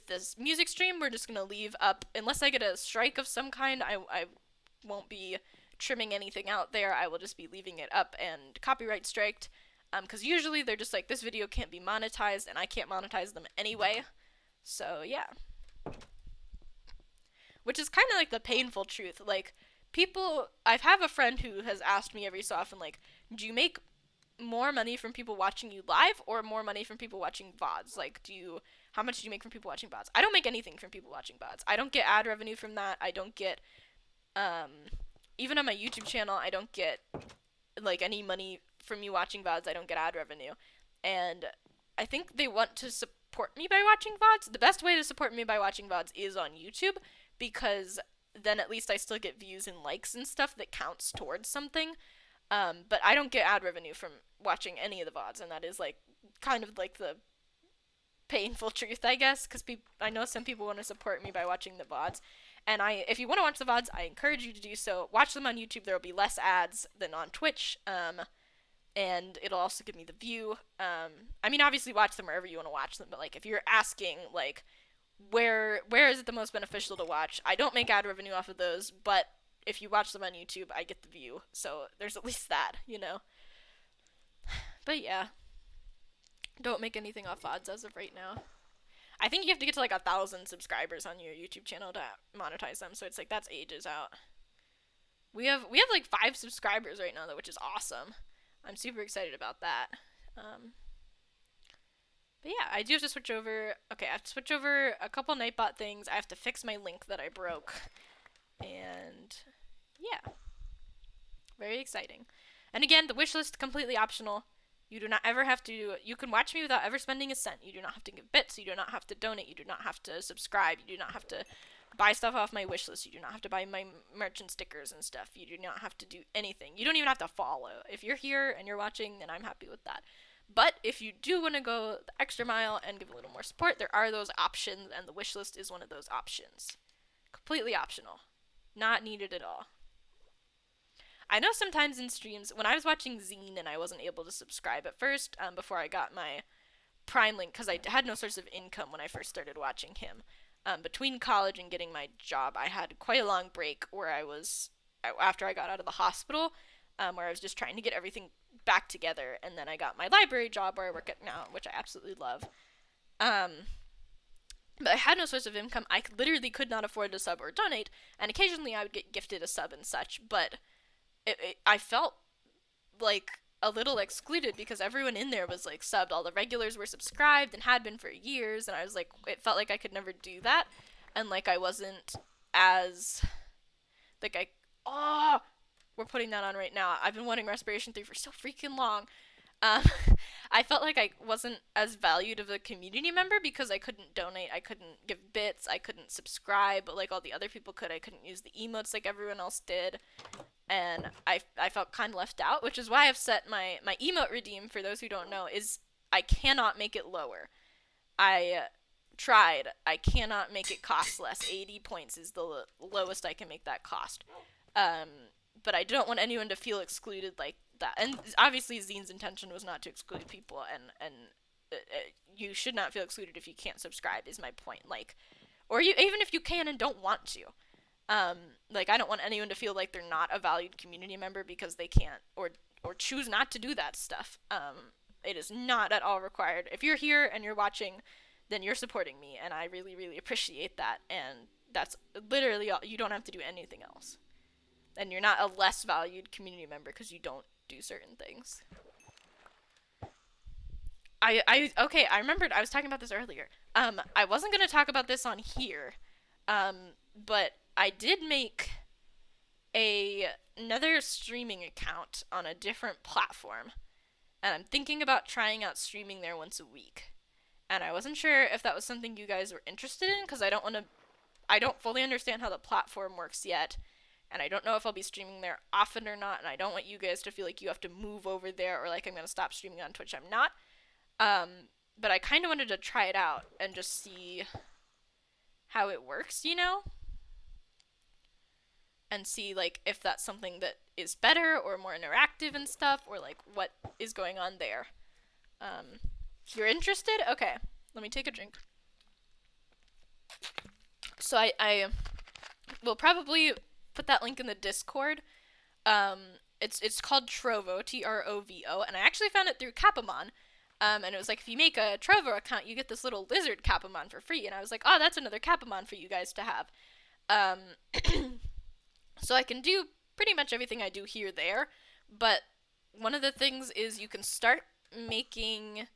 this music stream, we're just gonna leave up unless I get a strike of some kind. I won't be trimming anything out there. I will just be leaving it up and copyright striked. Because usually they're just like, this video can't be monetized, and I can't monetize them anyway. So yeah, which is kind of like the painful truth. Like, people, I have a friend who has asked me every so often, like, do you make more money from people watching you live or more money from people watching VODs? Like, how much do you make from people watching VODs? I don't make anything from people watching VODs. I don't get ad revenue from that. I don't get, um, even on my YouTube channel, I don't get, like, any money from you watching VODs. I don't get ad revenue. And I think they want to support me by watching VODs. The best way to support me by watching VODs is on YouTube, because then at least I still get views and likes and stuff that counts towards something. But I don't get ad revenue from watching any of the VODs, and that is like kind of like the painful truth, I guess, because I know some people want to support me by watching the VODs, and if you want to watch the VODs, I encourage you to do so. Watch them on YouTube. There will be less ads than on Twitch, and it'll also give me the view. I mean, obviously, watch them wherever you want to watch them, but like if you're asking like where is it the most beneficial to watch, I don't make ad revenue off of those, but if you watch them on YouTube, I get the view, so there's at least that, you know. But yeah, don't make anything off VODs as of right now. I think you have to get to like 1,000 subscribers on your YouTube channel to monetize them, so it's like that's ages out. We have like 5 subscribers right now though, which is awesome. I'm super excited about that. Um, but yeah, I do have to switch over. Okay, I have to switch over a couple Nightbot things. I have to fix my link that I broke, and yeah, very exciting. And again, the wish list completely optional. You do not ever have to. You can watch me without ever spending a cent. You do not have to give bits. You do not have to donate. You do not have to subscribe. You do not have to buy stuff off my wish list. You do not have to buy my merchant stickers and stuff. You do not have to do anything. You don't even have to follow. If you're here and you're watching, then I'm happy with that. But if you do want to go the extra mile and give a little more support, there are those options, and the wish list is one of those options. Completely optional. Not needed at all. I know sometimes in streams, when I was watching Zine and I wasn't able to subscribe at first, before I got my Prime link, because I had no source of income when I first started watching him. Between college and getting my job, I had quite a long break where after I got out of the hospital, where I was just trying to get everything back together, and then I got my library job where I work at now, which I absolutely love. But I had no source of income. I literally could not afford to sub or donate, and occasionally I would get gifted a sub and such, but I felt like a little excluded because everyone in there was like subbed. All the regulars were subscribed and had been for years, and I was like, it felt like I could never do that, and like I wasn't as like we're putting that on right now. I've been wanting Respiration 3 for so freaking long. Um, I felt like I wasn't as valued of a community member because I couldn't donate, I couldn't give bits, I couldn't subscribe, but like all the other people could. I couldn't use the emotes like everyone else did, and I felt kind of left out, which is why I've set my emote redeem, for those who don't know, is I cannot make it lower. I tried. I cannot make it cost less. 80 points is the lowest I can make that cost. But I don't want anyone to feel excluded like that. And obviously Zine's intention was not to exclude people, and you should not feel excluded if you can't subscribe, is my point. Like, or even if you can and don't want to. Like, I don't want anyone to feel like they're not a valued community member because they can't or choose not to do that stuff. It is not at all required. If you're here and you're watching, then you're supporting me, and I really, really appreciate that. And that's literally all. You don't have to do anything else. And you're not a less valued community member because you don't do certain things. Okay, I remembered I was talking about this earlier. I wasn't going to talk about this on here, but I did make another streaming account on a different platform, and I'm thinking about trying out streaming there once a week. And I wasn't sure if that was something you guys were interested in, because I don't fully understand how the platform works yet, and I don't know if I'll be streaming there often or not, and I don't want you guys to feel like you have to move over there or like I'm gonna stop streaming on Twitch. I'm not. Um, but I kind of wanted to try it out and just see how it works, and see like if that's something that is better or more interactive and stuff, or like what is going on there. Um, you're interested? Okay, let me take a drink. So I will probably put that link in the Discord. Um, it's called Trovo, Trovo, and I actually found it through Capamon. And it was like, if you make a Trovo account, you get this little lizard Capamon for free. And I was like, oh, that's another Capamon for you guys to have. So I can do pretty much everything I do here there. But one of the things is you can start making,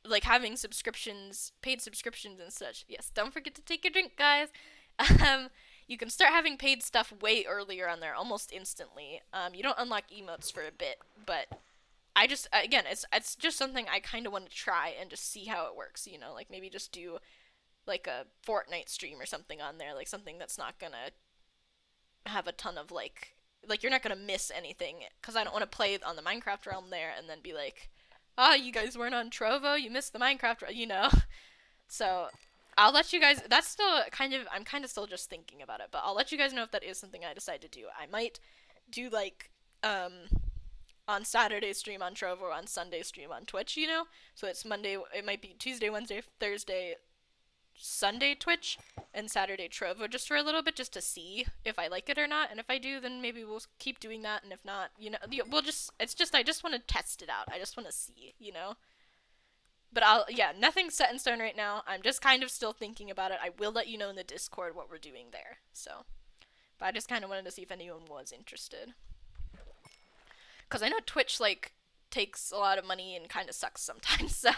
like, having subscriptions, paid subscriptions and such. Yes, don't forget to take your drink, guys. Um, you can start having paid stuff way earlier on there, almost instantly. You don't unlock emotes for a bit, but I just, again, it's just something I kind of want to try and just see how it works, like maybe just do like a Fortnite stream or something on there, like something that's not gonna have a ton of like you're not gonna miss anything, because I don't want to play on the Minecraft realm there and then be like, you guys weren't on Trovo, you missed the Minecraft realm. So I'll let you guys, that's still I'm kind of still just thinking about it, but I'll let you guys know if that is something I decide to do. I might do like, on Saturday stream on Trovo, or on Sunday stream on Twitch. So it's Monday, it might be Tuesday, Wednesday, Thursday, Sunday Twitch, and Saturday Trovo, just for a little bit, just to see if I like it or not. And if I do, then maybe we'll keep doing that. And if not, we'll just, I just want to test it out. I just want to see. But nothing's set in stone right now. I'm just kind of still thinking about it. I will let you know in the Discord what we're doing there. So, but I just kind of wanted to see if anyone was interested. Because I know Twitch, like, takes a lot of money and kind of sucks sometimes. So,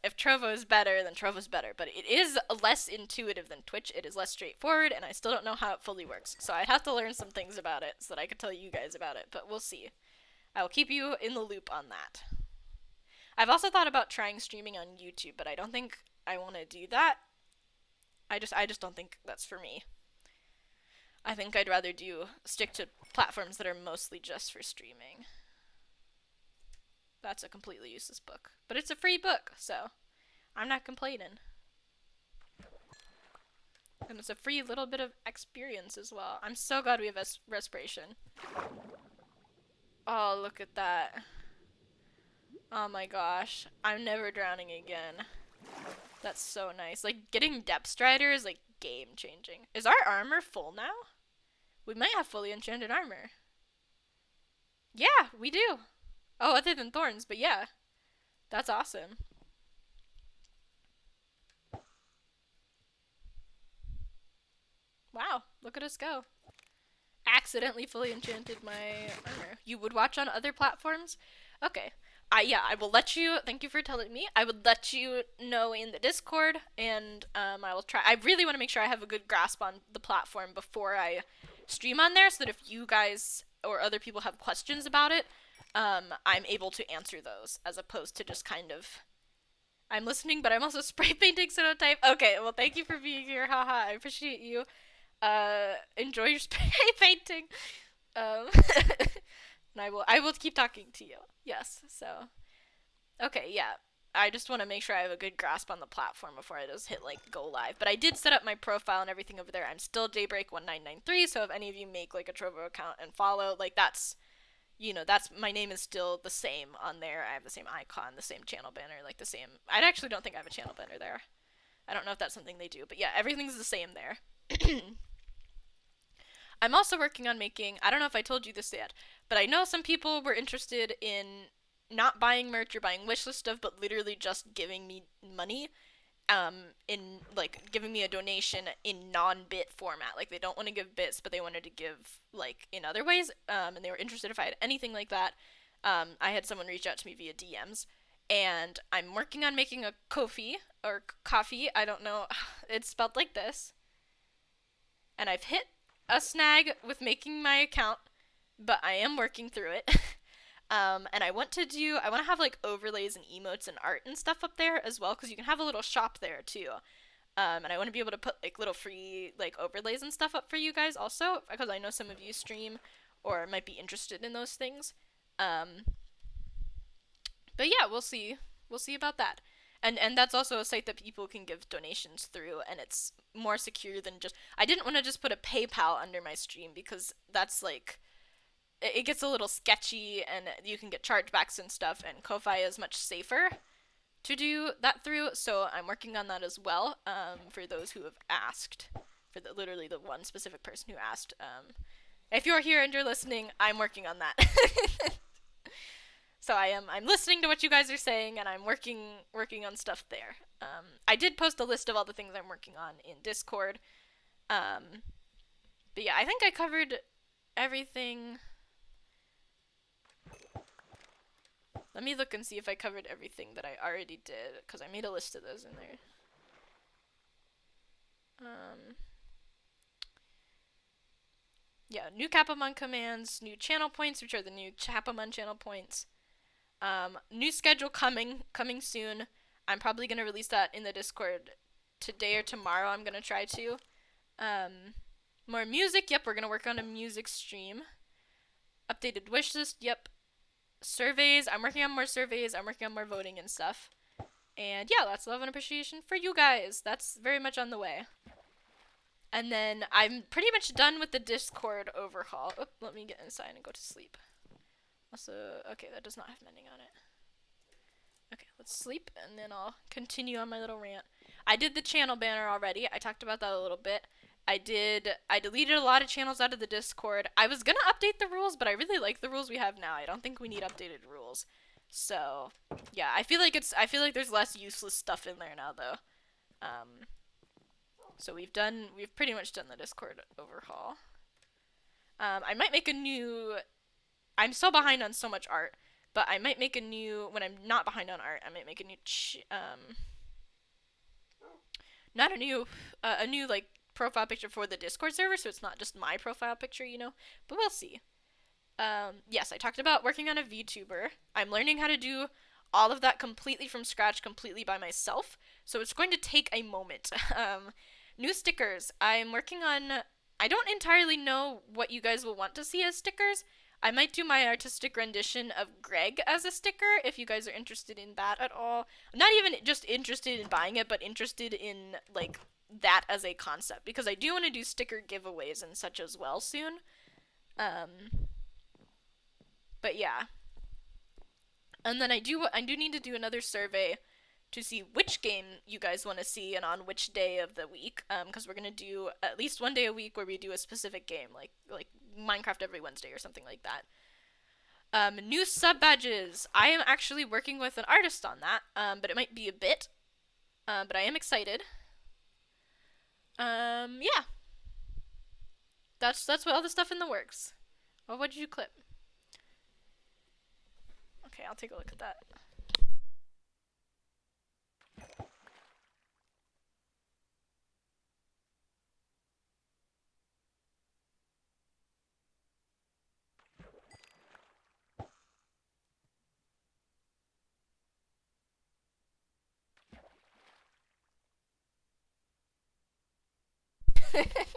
if Trovo is better, then Trovo's better. But it is less intuitive than Twitch. It is less straightforward, and I still don't know how it fully works. So I'd have to learn some things about it so that I could tell you guys about it. But we'll see. I will keep you in the loop on that. I've also thought about trying streaming on YouTube, but I don't think I want to do that. I just don't think that's for me. I think I'd rather stick to platforms that are mostly just for streaming. That's a completely useless book. But it's a free book, so I'm not complaining. And it's a free little bit of experience as well. I'm so glad we have respiration. Oh, look at that. Oh my gosh. I'm never drowning again. That's so nice. Like, getting Depth Strider is, like, game-changing. Is our armor full now? We might have fully enchanted armor. Yeah, we do. Oh, other than thorns, but yeah. That's awesome. Wow, look at us go. Accidentally fully enchanted my armor. You would watch on other platforms? Okay. I will let you, thank you for telling me. I would let you know in the Discord, and I will try. I really want to make sure I have a good grasp on the platform before I stream on there, so that if you guys or other people have questions about it, I'm able to answer those, as opposed to just kind of, I'm listening, but I'm also spray painting Sonotype. Okay, well, thank you for being here, haha, I appreciate you. Enjoy your spray painting. And I will keep talking to you. Yes, so. Okay, yeah. I just want to make sure I have a good grasp on the platform before I just hit, like, go live. But I did set up my profile and everything over there. I'm still Daybreak1993, so if any of you make, like, a Trovo account and follow, like, that's, my name is still the same on there. I have the same icon, the same channel banner, like, the same. I actually don't think I have a channel banner there. I don't know if that's something they do, but yeah, everything's the same there. I'm also working on making, I don't know if I told you this yet, but I know some people were interested in not buying merch or buying wishlist stuff, but literally just giving me money, in, like, giving me a donation in non-bit format. Like, they don't want to give bits, but they wanted to give, like, in other ways, and they were interested if I had anything like that. I had someone reach out to me via DMs, and I'm working on making a Ko-fi, or coffee, I don't know, it's spelled like this, and I've hit a snag with making my account, but I am working through it. And I want to have, like, overlays and emotes and art and stuff up there as well, because you can have a little shop there, too. And I want to be able to put like little free like overlays and stuff up for you guys also, because I know some of you stream or might be interested in those things. Um, but yeah, we'll see. We'll see about that. And that's also a site that people can give donations through, and it's more secure than just. I didn't want to just put a PayPal under my stream because that's like it gets a little sketchy, and you can get chargebacks and stuff. And Ko-fi is much safer to do that through, so I'm working on that as well. For those who have asked, for literally the one specific person who asked. If you're here and you're listening, I'm working on that. So I'm listening to what you guys are saying, and I'm working on stuff there. I did post a list of all the things I'm working on in Discord. Um, but yeah, I think I covered everything. Let me look and see if I covered everything that I already did, because I made a list of those in there. Yeah, new Capamon commands, new channel points, which are the new Capamon channel points. New schedule coming soon. I'm probably gonna release that in the Discord today or tomorrow. I'm gonna try to. More music. Yep, we're gonna work on a music stream. Updated wish list. Yep. Surveys. I'm working on more surveys. I'm working on more voting and stuff. And yeah, lots of love and appreciation for you guys. That's very much on the way. And then I'm pretty much done with the Discord overhaul. Oop, let me get inside and go to sleep. Also, okay, that does not have mending on it. Okay, let's sleep, and then I'll continue on my little rant. I did the channel banner already. I talked about that a little bit. I deleted a lot of channels out of the Discord. I was gonna update the rules, but I really like the rules we have now. I don't think we need updated rules. So, yeah, I feel like there's less useless stuff in there now, though. So we've pretty much done the Discord overhaul. I might make a new. I'm so behind on so much art, but I might make a new. When I'm not behind on art, I might make a new. Not a new, a new like profile picture for the Discord server, so it's not just my profile picture, you know. But we'll see. Yes, I talked about working on a VTuber. I'm learning how to do all of that completely from scratch, completely by myself. So it's going to take a moment. New stickers. I'm working on. I don't entirely know what you guys will want to see as stickers. I might do my artistic rendition of Greg as a sticker if you guys are interested in that at all. I'm not even just interested in buying it, but interested in like that as a concept, because I do want to do sticker giveaways and such as well soon. But yeah. And then I do need to do another survey to see which game you guys want to see and on which day of the week, because we're gonna do at least one day a week where we do a specific game, like Minecraft every Wednesday or something like that. New sub badges. I am actually working with an artist on that, but it might be a bit, but I am excited. Yeah, that's what all the stuff in the works. Oh, what did you clip? Okay, I'll take a look at that.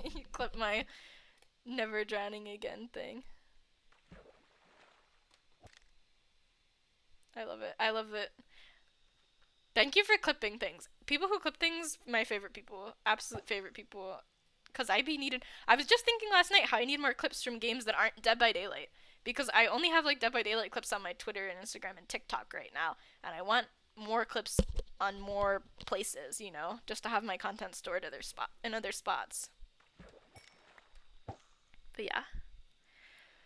You clip my never drowning again thing. I love it. I love it. Thank you for clipping things. People who clip things, my favorite people. Absolute favorite people. Because I was just thinking last night how I need more clips from games that aren't Dead by Daylight. Because I only have like Dead by Daylight clips on my Twitter and Instagram and TikTok right now. And I want more clips on more places, you know? Just to have my content stored in other spots. But yeah.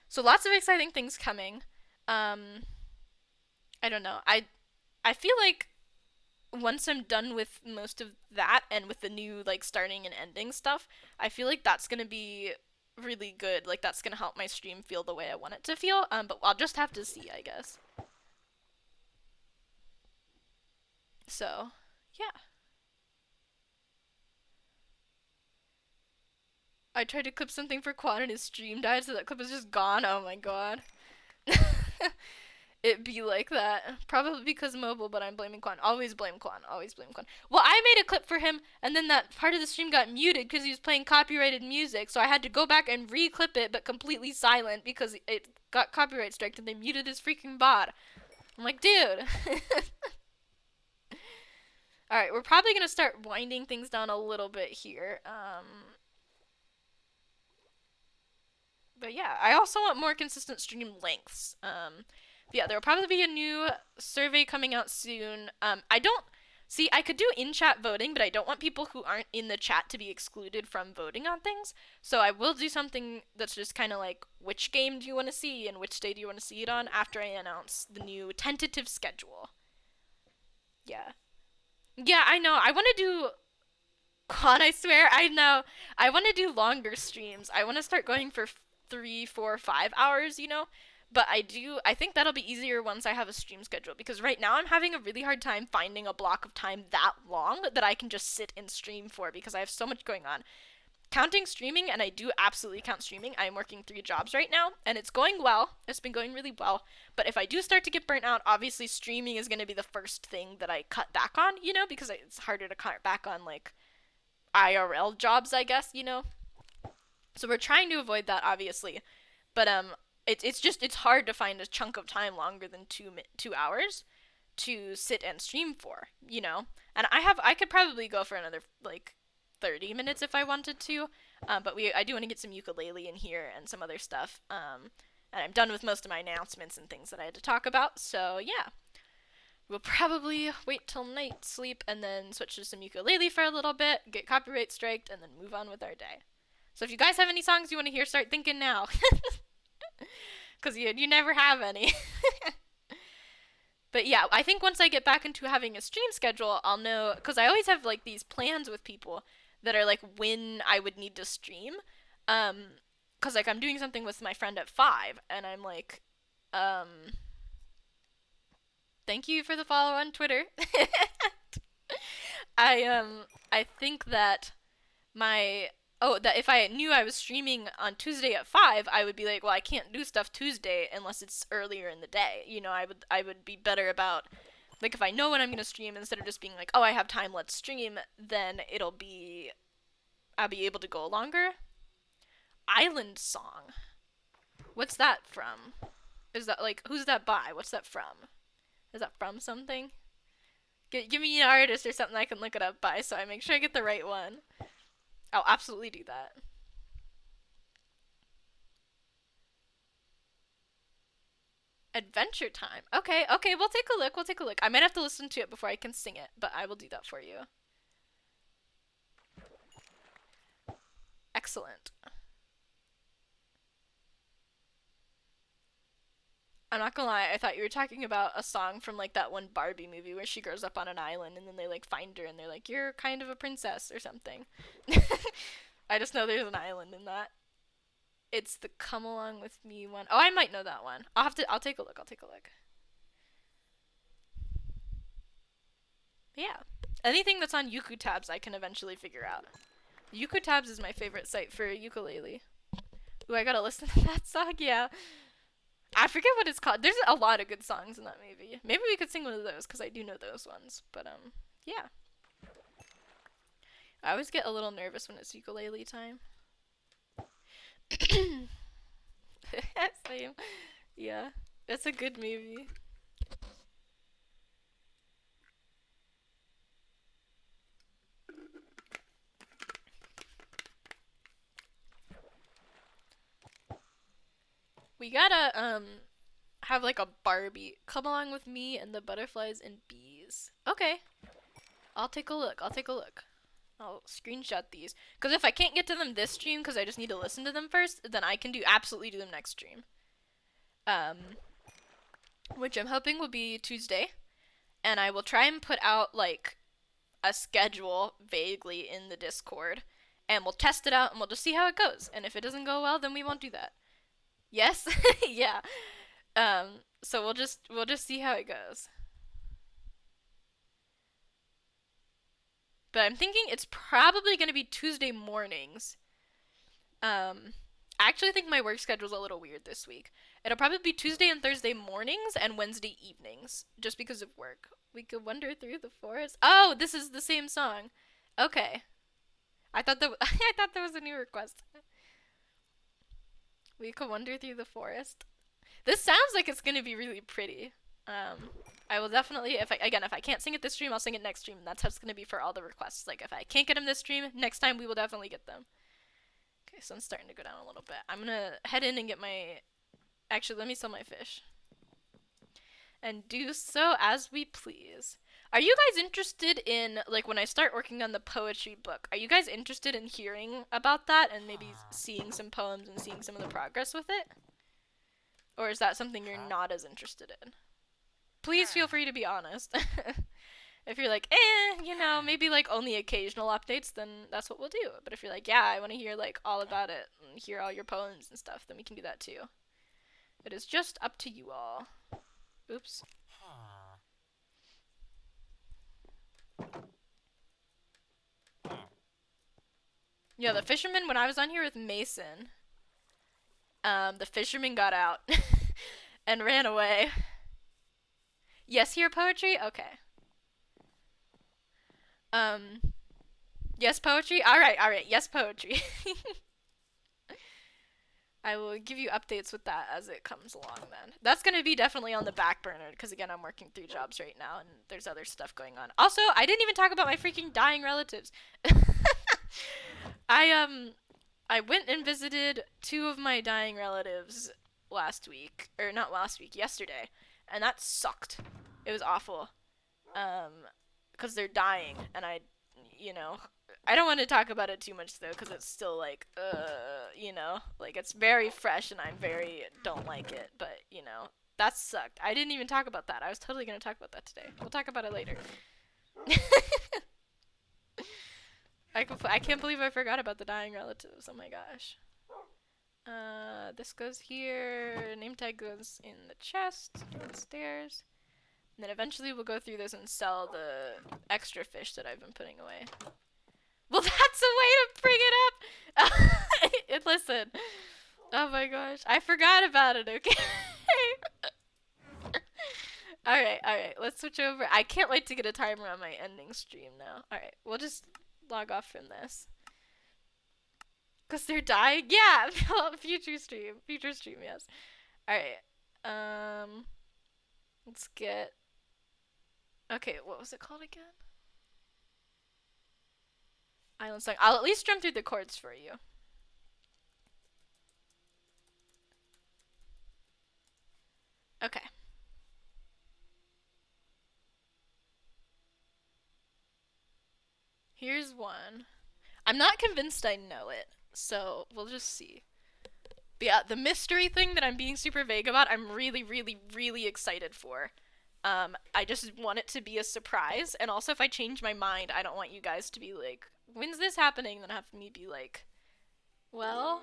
So lots of exciting things coming. I don't know. I feel like once I'm done with most of that and with the new like starting and ending stuff, I feel like that's gonna be really good. Like that's gonna help my stream feel the way I want it to feel. But I'll just have to see, I guess. So, yeah. I tried to clip something for Quan and his stream died, so that clip is just gone. Oh my god. It be like that. Probably because mobile, but I'm blaming Quan. Always blame Quan. Always blame Quan. Well, I made a clip for him, and then that part of the stream got muted because he was playing copyrighted music, so I had to go back and re-clip it, but completely silent because it got copyright striked and they muted his freaking bot. I'm like, dude. Alright, we're probably gonna start winding things down a little bit here. But yeah, I also want more consistent stream lengths. Yeah, there will probably be a new survey coming out soon. I don't see. I could do in-chat voting, but I don't want people who aren't in the chat to be excluded from voting on things. So I will do something that's just kind of like, which game do you want to see and which day do you want to see it on after I announce the new tentative schedule. Yeah. Yeah, I know. I want to do Con, I swear, I know. I want to do longer streams. I want to start going for 3, 4, 5 hours, But I think that'll be easier once I have a stream schedule because right now I'm having a really hard time finding a block of time that long that I can just sit and stream for because I have so much going on. Counting streaming, and I do absolutely count streaming, I'm working 3 jobs right now, and it's going well. It's been going really well. But if I do start to get burnt out, obviously streaming is going to be the first thing that I cut back on, because it's harder to cut back on, like, IRL jobs, I guess. So we're trying to avoid that, obviously, but it's hard to find a chunk of time longer than 2 hours to sit and stream for. And I could probably go for another like 30 minutes if I wanted to, but I do want to get some ukulele in here and some other stuff. And I'm done with most of my announcements and things that I had to talk about. So yeah, we'll probably wait till night, sleep, and then switch to some ukulele for a little bit, get copyright striked, and then move on with our day. So if you guys have any songs you want to hear, start thinking now. Because you never have any. But yeah, I think once I get back into having a stream schedule, I'll know. Because I always have like these plans with people that are like when I would need to stream. Because like I'm doing something with my friend at 5, and I'm like, um, thank you for the follow on Twitter. I think that my that if I knew I was streaming on Tuesday at 5, I would be like, well, I can't do stuff Tuesday unless it's earlier in the day. I would be better about like if I know when I'm gonna stream instead of just being like, oh, I have time, let's stream. Then I'll be able to go longer. Island Song. What's that from? Is that like who's that by? What's that from? Is that from something? Give me an artist or something I can look it up by so I make sure I get the right one. I'll absolutely do that. Adventure Time. Okay, we'll take a look. We'll take a look. I might have to listen to it before I can sing it, but I will do that for you. Excellent. I'm not gonna lie, I thought you were talking about a song from like that one Barbie movie where she grows up on an island and then they like find her and they're like, you're kind of a princess or something. I just know there's an island in that. It's the Come Along With Me one. Oh, I might know that one. I'll take a look. I'll take a look. Yeah. Anything that's on Yuku tabs I can eventually figure out. Yuku tabs is my favorite site for ukulele. Ooh, I gotta listen to that song, yeah. I forget what it's called. There's a lot of good songs in that movie. Maybe we could sing one of those because I do know those ones. But yeah. I always get a little nervous when it's ukulele time. Same. Yeah, it's a good movie. We gotta have like a Barbie. Come along with me and the butterflies and bees. Okay, I'll take a look. I'll take a look. I'll screenshot these. Because if I can't get to them this stream because I just need to listen to them first, then I can absolutely do them next stream. Which I'm hoping will be Tuesday. And I will try and put out, like, a schedule vaguely in the Discord. And we'll test it out and we'll just see how it goes. And if it doesn't go well, then we won't do that. Yes? Yeah. So we'll just see how it goes. But I'm thinking it's probably going to be Tuesday mornings. I actually think my work schedule's a little weird this week. It'll probably be Tuesday and Thursday mornings and Wednesday evenings, just because of work. We could wander through the forest. Oh, this is the same song. Okay. I thought that I thought that was a new request. We could wander through the forest. This sounds like it's gonna be really pretty. I will definitely, if I can't sing it this stream, I'll sing it next stream. That's how it's gonna be for all the requests. Like, if I can't get them this stream, next time we will definitely get them. Okay, so I'm starting to go down a little bit. I'm gonna head in and get my. Actually, let me sell my fish. And do so as we please. Are you guys interested in, like, when I start working on the poetry book, are you guys interested in hearing about that and maybe seeing some poems and seeing some of the progress with it? Or is that something you're not as interested in? Please feel free to be honest. If you're like, maybe like only occasional updates, then that's what we'll do. But if you're like, yeah, I want to hear like all about it and hear all your poems and stuff, then we can do that too. It is just up to you all. Oops. Yeah, the fisherman, when I was on here with Mason, the fisherman got out and ran away. Yes, hear poetry? Okay. Yes, poetry? Alright, yes, poetry. I will give you updates with that as it comes along then. That's gonna be definitely on the back burner, because again, I'm working 3 jobs right now, and there's other stuff going on. Also, I didn't even talk about my freaking dying relatives. I went and visited 2 of my dying relatives last week, or not last week, yesterday, and that sucked. It was awful. Because they're dying, and I don't want to talk about it too much though, because it's still like, like it's very fresh, and I don't like it, but that sucked. I didn't even talk about that. I was totally gonna talk about that today. We'll talk about it later. I can't believe I forgot about the dying relatives. Oh my gosh. This goes here. Name tag goes in the chest downstairs. And then eventually we'll go through this and sell the extra fish that I've been putting away. Well, that's a way to bring it up. Listen. Oh my gosh. I forgot about it, okay? Alright. Let's switch over. I can't wait to get a timer on my ending stream now. Alright, we'll just log off from this. Because they're dying? Yeah! Future stream, yes. Alright. Let's get... Okay, what was it called again? Island Song. I'll at least drum through the chords for you. Okay. Here's one. I'm not convinced I know it, so we'll just see. But yeah, the mystery thing that I'm being super vague about, I'm really, really, really excited for. I just want it to be a surprise, and also if I change my mind, I don't want you guys to be like, when's this happening? Then have me be like, well...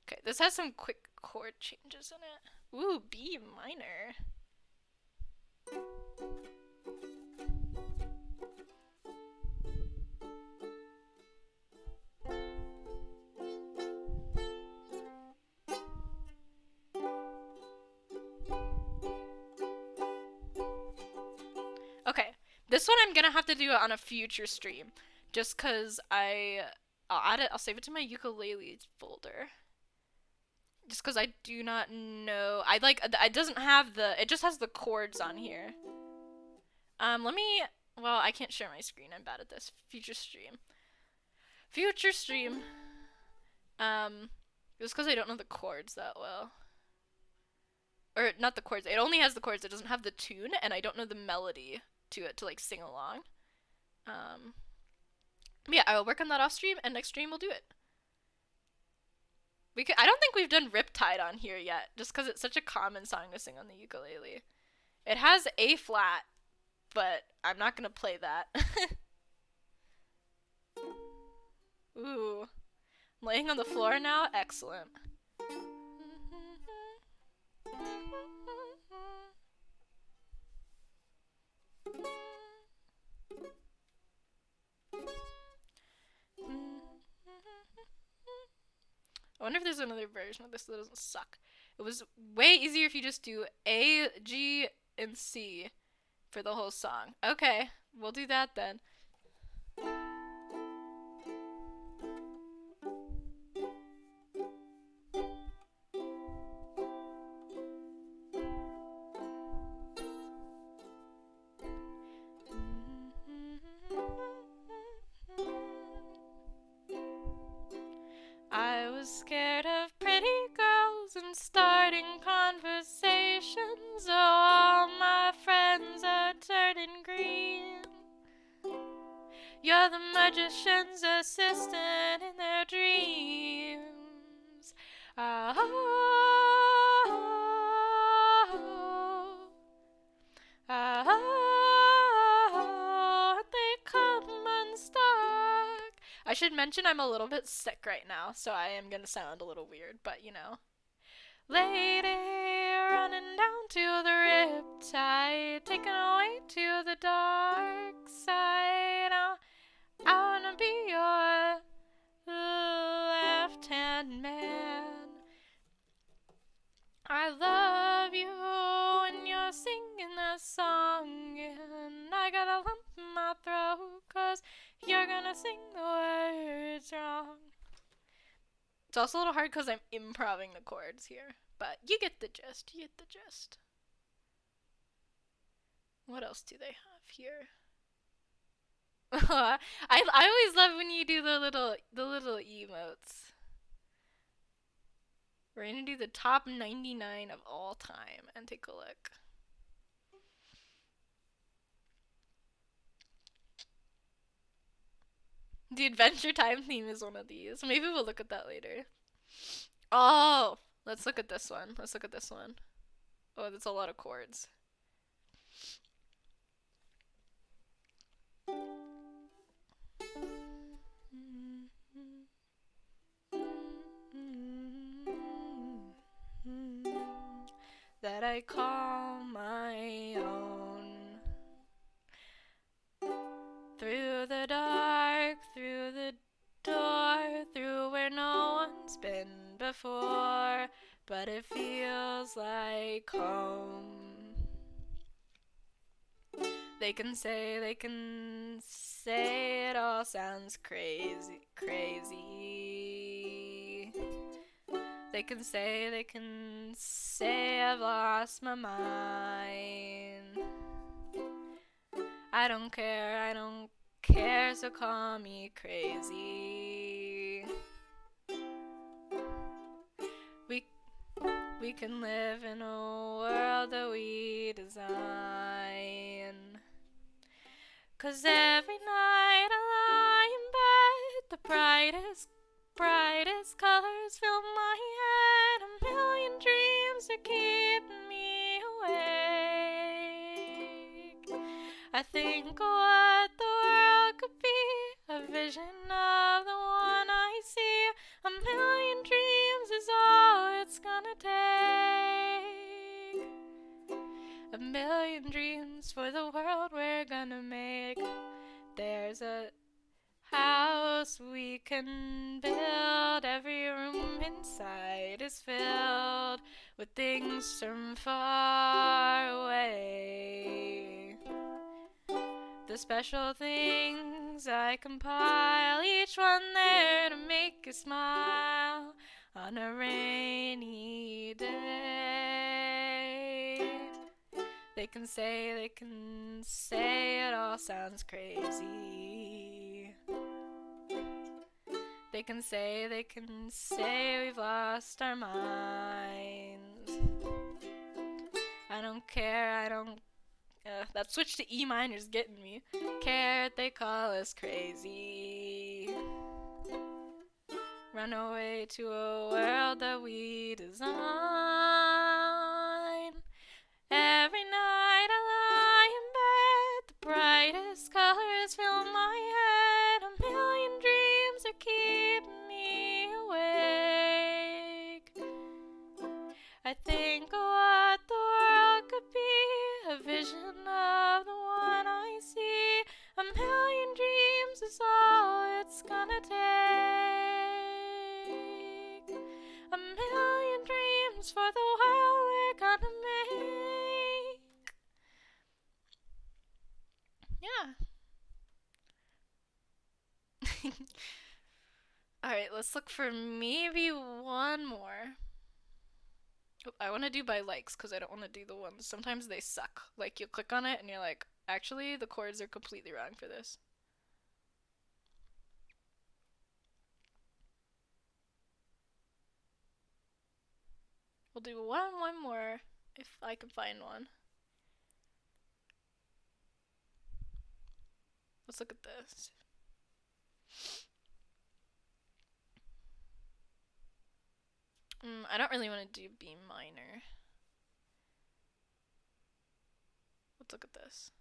Okay, this has some quick chord changes in it. Ooh, B minor. Okay, this one I'm gonna have to do it on a future stream, just cause I'll add it. I'll save it to my ukulele folder. Just cause I do not know. It doesn't have it just has the chords on here. Let me. Well, I can't share my screen. I'm bad at this. Future stream. Just cause I don't know the chords that well. Or not the chords. It only has the chords. It doesn't have the tune, and I don't know the melody to it to like sing along. Yeah, I will work on that off stream, and next stream we'll do it. I don't think we've done Riptide on here yet, just because it's such a common song to sing on the ukulele. It has A flat, but I'm not gonna play that. Ooh. I'm laying on the floor now? Excellent. I wonder if there's another version of this that doesn't suck. It was way easier if you just do A, G, and C for the whole song. Okay, we'll do that then. I was scared of pretty girls and starting conversations. Oh, all my friends are turning green. You're the magician's assistant in their dreams. They come unstuck. I should mention I'm a little bit sick right now, so I am gonna sound a little weird, but you know. Lady, running down to the riptide, taken away to the dark side. I wanna be your left-hand man. I love you when you're singing that song, and I got a lump in my throat, 'cause you're gonna sing the words wrong. It's also a little hard because I'm improvising the chords here, but you get the gist, you get the gist. What else do they have here? I always love when you do the little emotes. We're gonna do the top 99 of all time and take a look. The Adventure Time theme is one of these. Maybe we'll look at that later. Oh, let's look at this one. Let's look at this one. Oh, that's a lot of chords. That I call my own. Through the dark, through the door, through where no one's been before, but it feels like home. They can say it all sounds crazy, crazy. They can say I've lost my mind. I don't care, so call me crazy. We can live in a world that we design. 'Cause every night I lie in bed, the brightest colors fill my head. A million dreams are keeping me awake. I think of what the world could be, a vision of the one I see. A million dreams is all it's gonna take. A million dreams for the world we're gonna make. There's a house we can build. Every room inside is filled with things from far away. The special things I compile, each one there to make you smile on a rainy day. They can say it all sounds crazy. They can say we've lost our minds. I don't care, that switch to E minor is getting me. Care they call us crazy. Run away to a world that we design. Every night I lie in bed, the brightest colors fill my head. A million dreams are keeping me awake. I think of what the world could be, a vision of the one I see. A million dreams is all it's gonna take. choices for the world we're gonna make. Yeah. Alright, let's look for maybe one more. Oh, I want to do by likes because I don't want to do the ones. Sometimes they suck. Like, you click on it and you're like, actually, the chords are completely wrong for this. We'll do one more if I can find one. Let's look at this. I don't really want to do B minor. Let's look at this.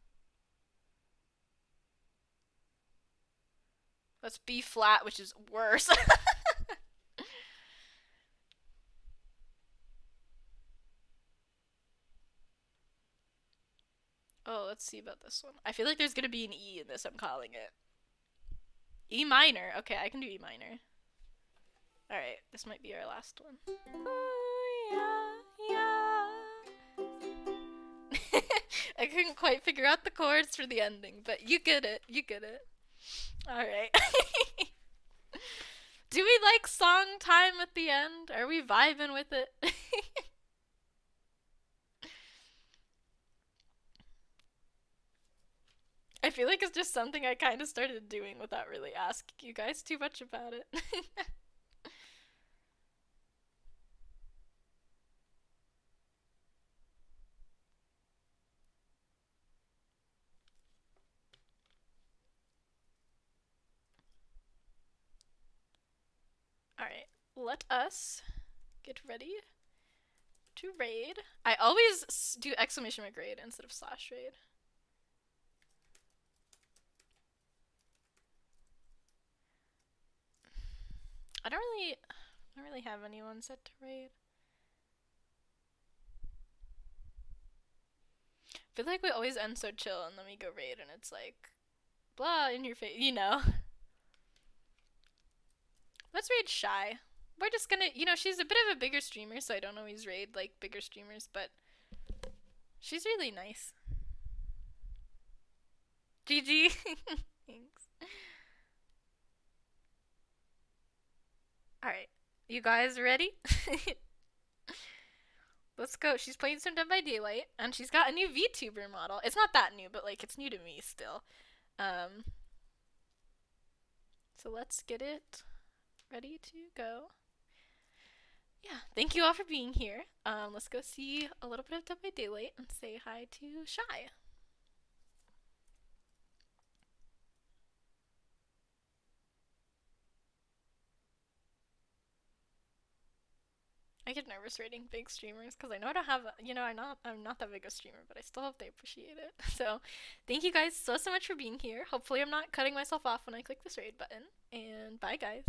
Let's B flat, which is worse. Oh, let's see about this one. I feel like there's gonna be an E in this, I'm calling it. E minor. Okay, I can do E minor. Alright, this might be our last one. Ooh, yeah, yeah. I couldn't quite figure out the chords for the ending, but you get it. You get it. Alright. Do we like song time at the end? Are we vibing with it? I feel like it's just something I kind of started doing without really asking you guys too much about it. Alright, let us get ready to raid. I always do exclamation mark raid instead of slash raid. I don't really have anyone set to raid. I feel like we always end so chill and then we go raid and it's like blah in your face, you know. Let's raid Shy. We're just gonna, she's a bit of a bigger streamer, so I don't always raid like bigger streamers, but she's really nice. GG. Thanks. Alright. You guys ready? Let's go. She's playing some Dead by Daylight, and she's got a new VTuber model. It's not that new, but like it's new to me still. So let's get it ready to go. Yeah, thank you all for being here. Let's go see a little bit of Dead by Daylight and say hi to Shy. I get nervous rating big streamers because I know I don't have, I'm not that big a streamer, but I still hope they appreciate it. So, thank you guys so much for being here. Hopefully, I'm not cutting myself off when I click this raid button. And bye, guys.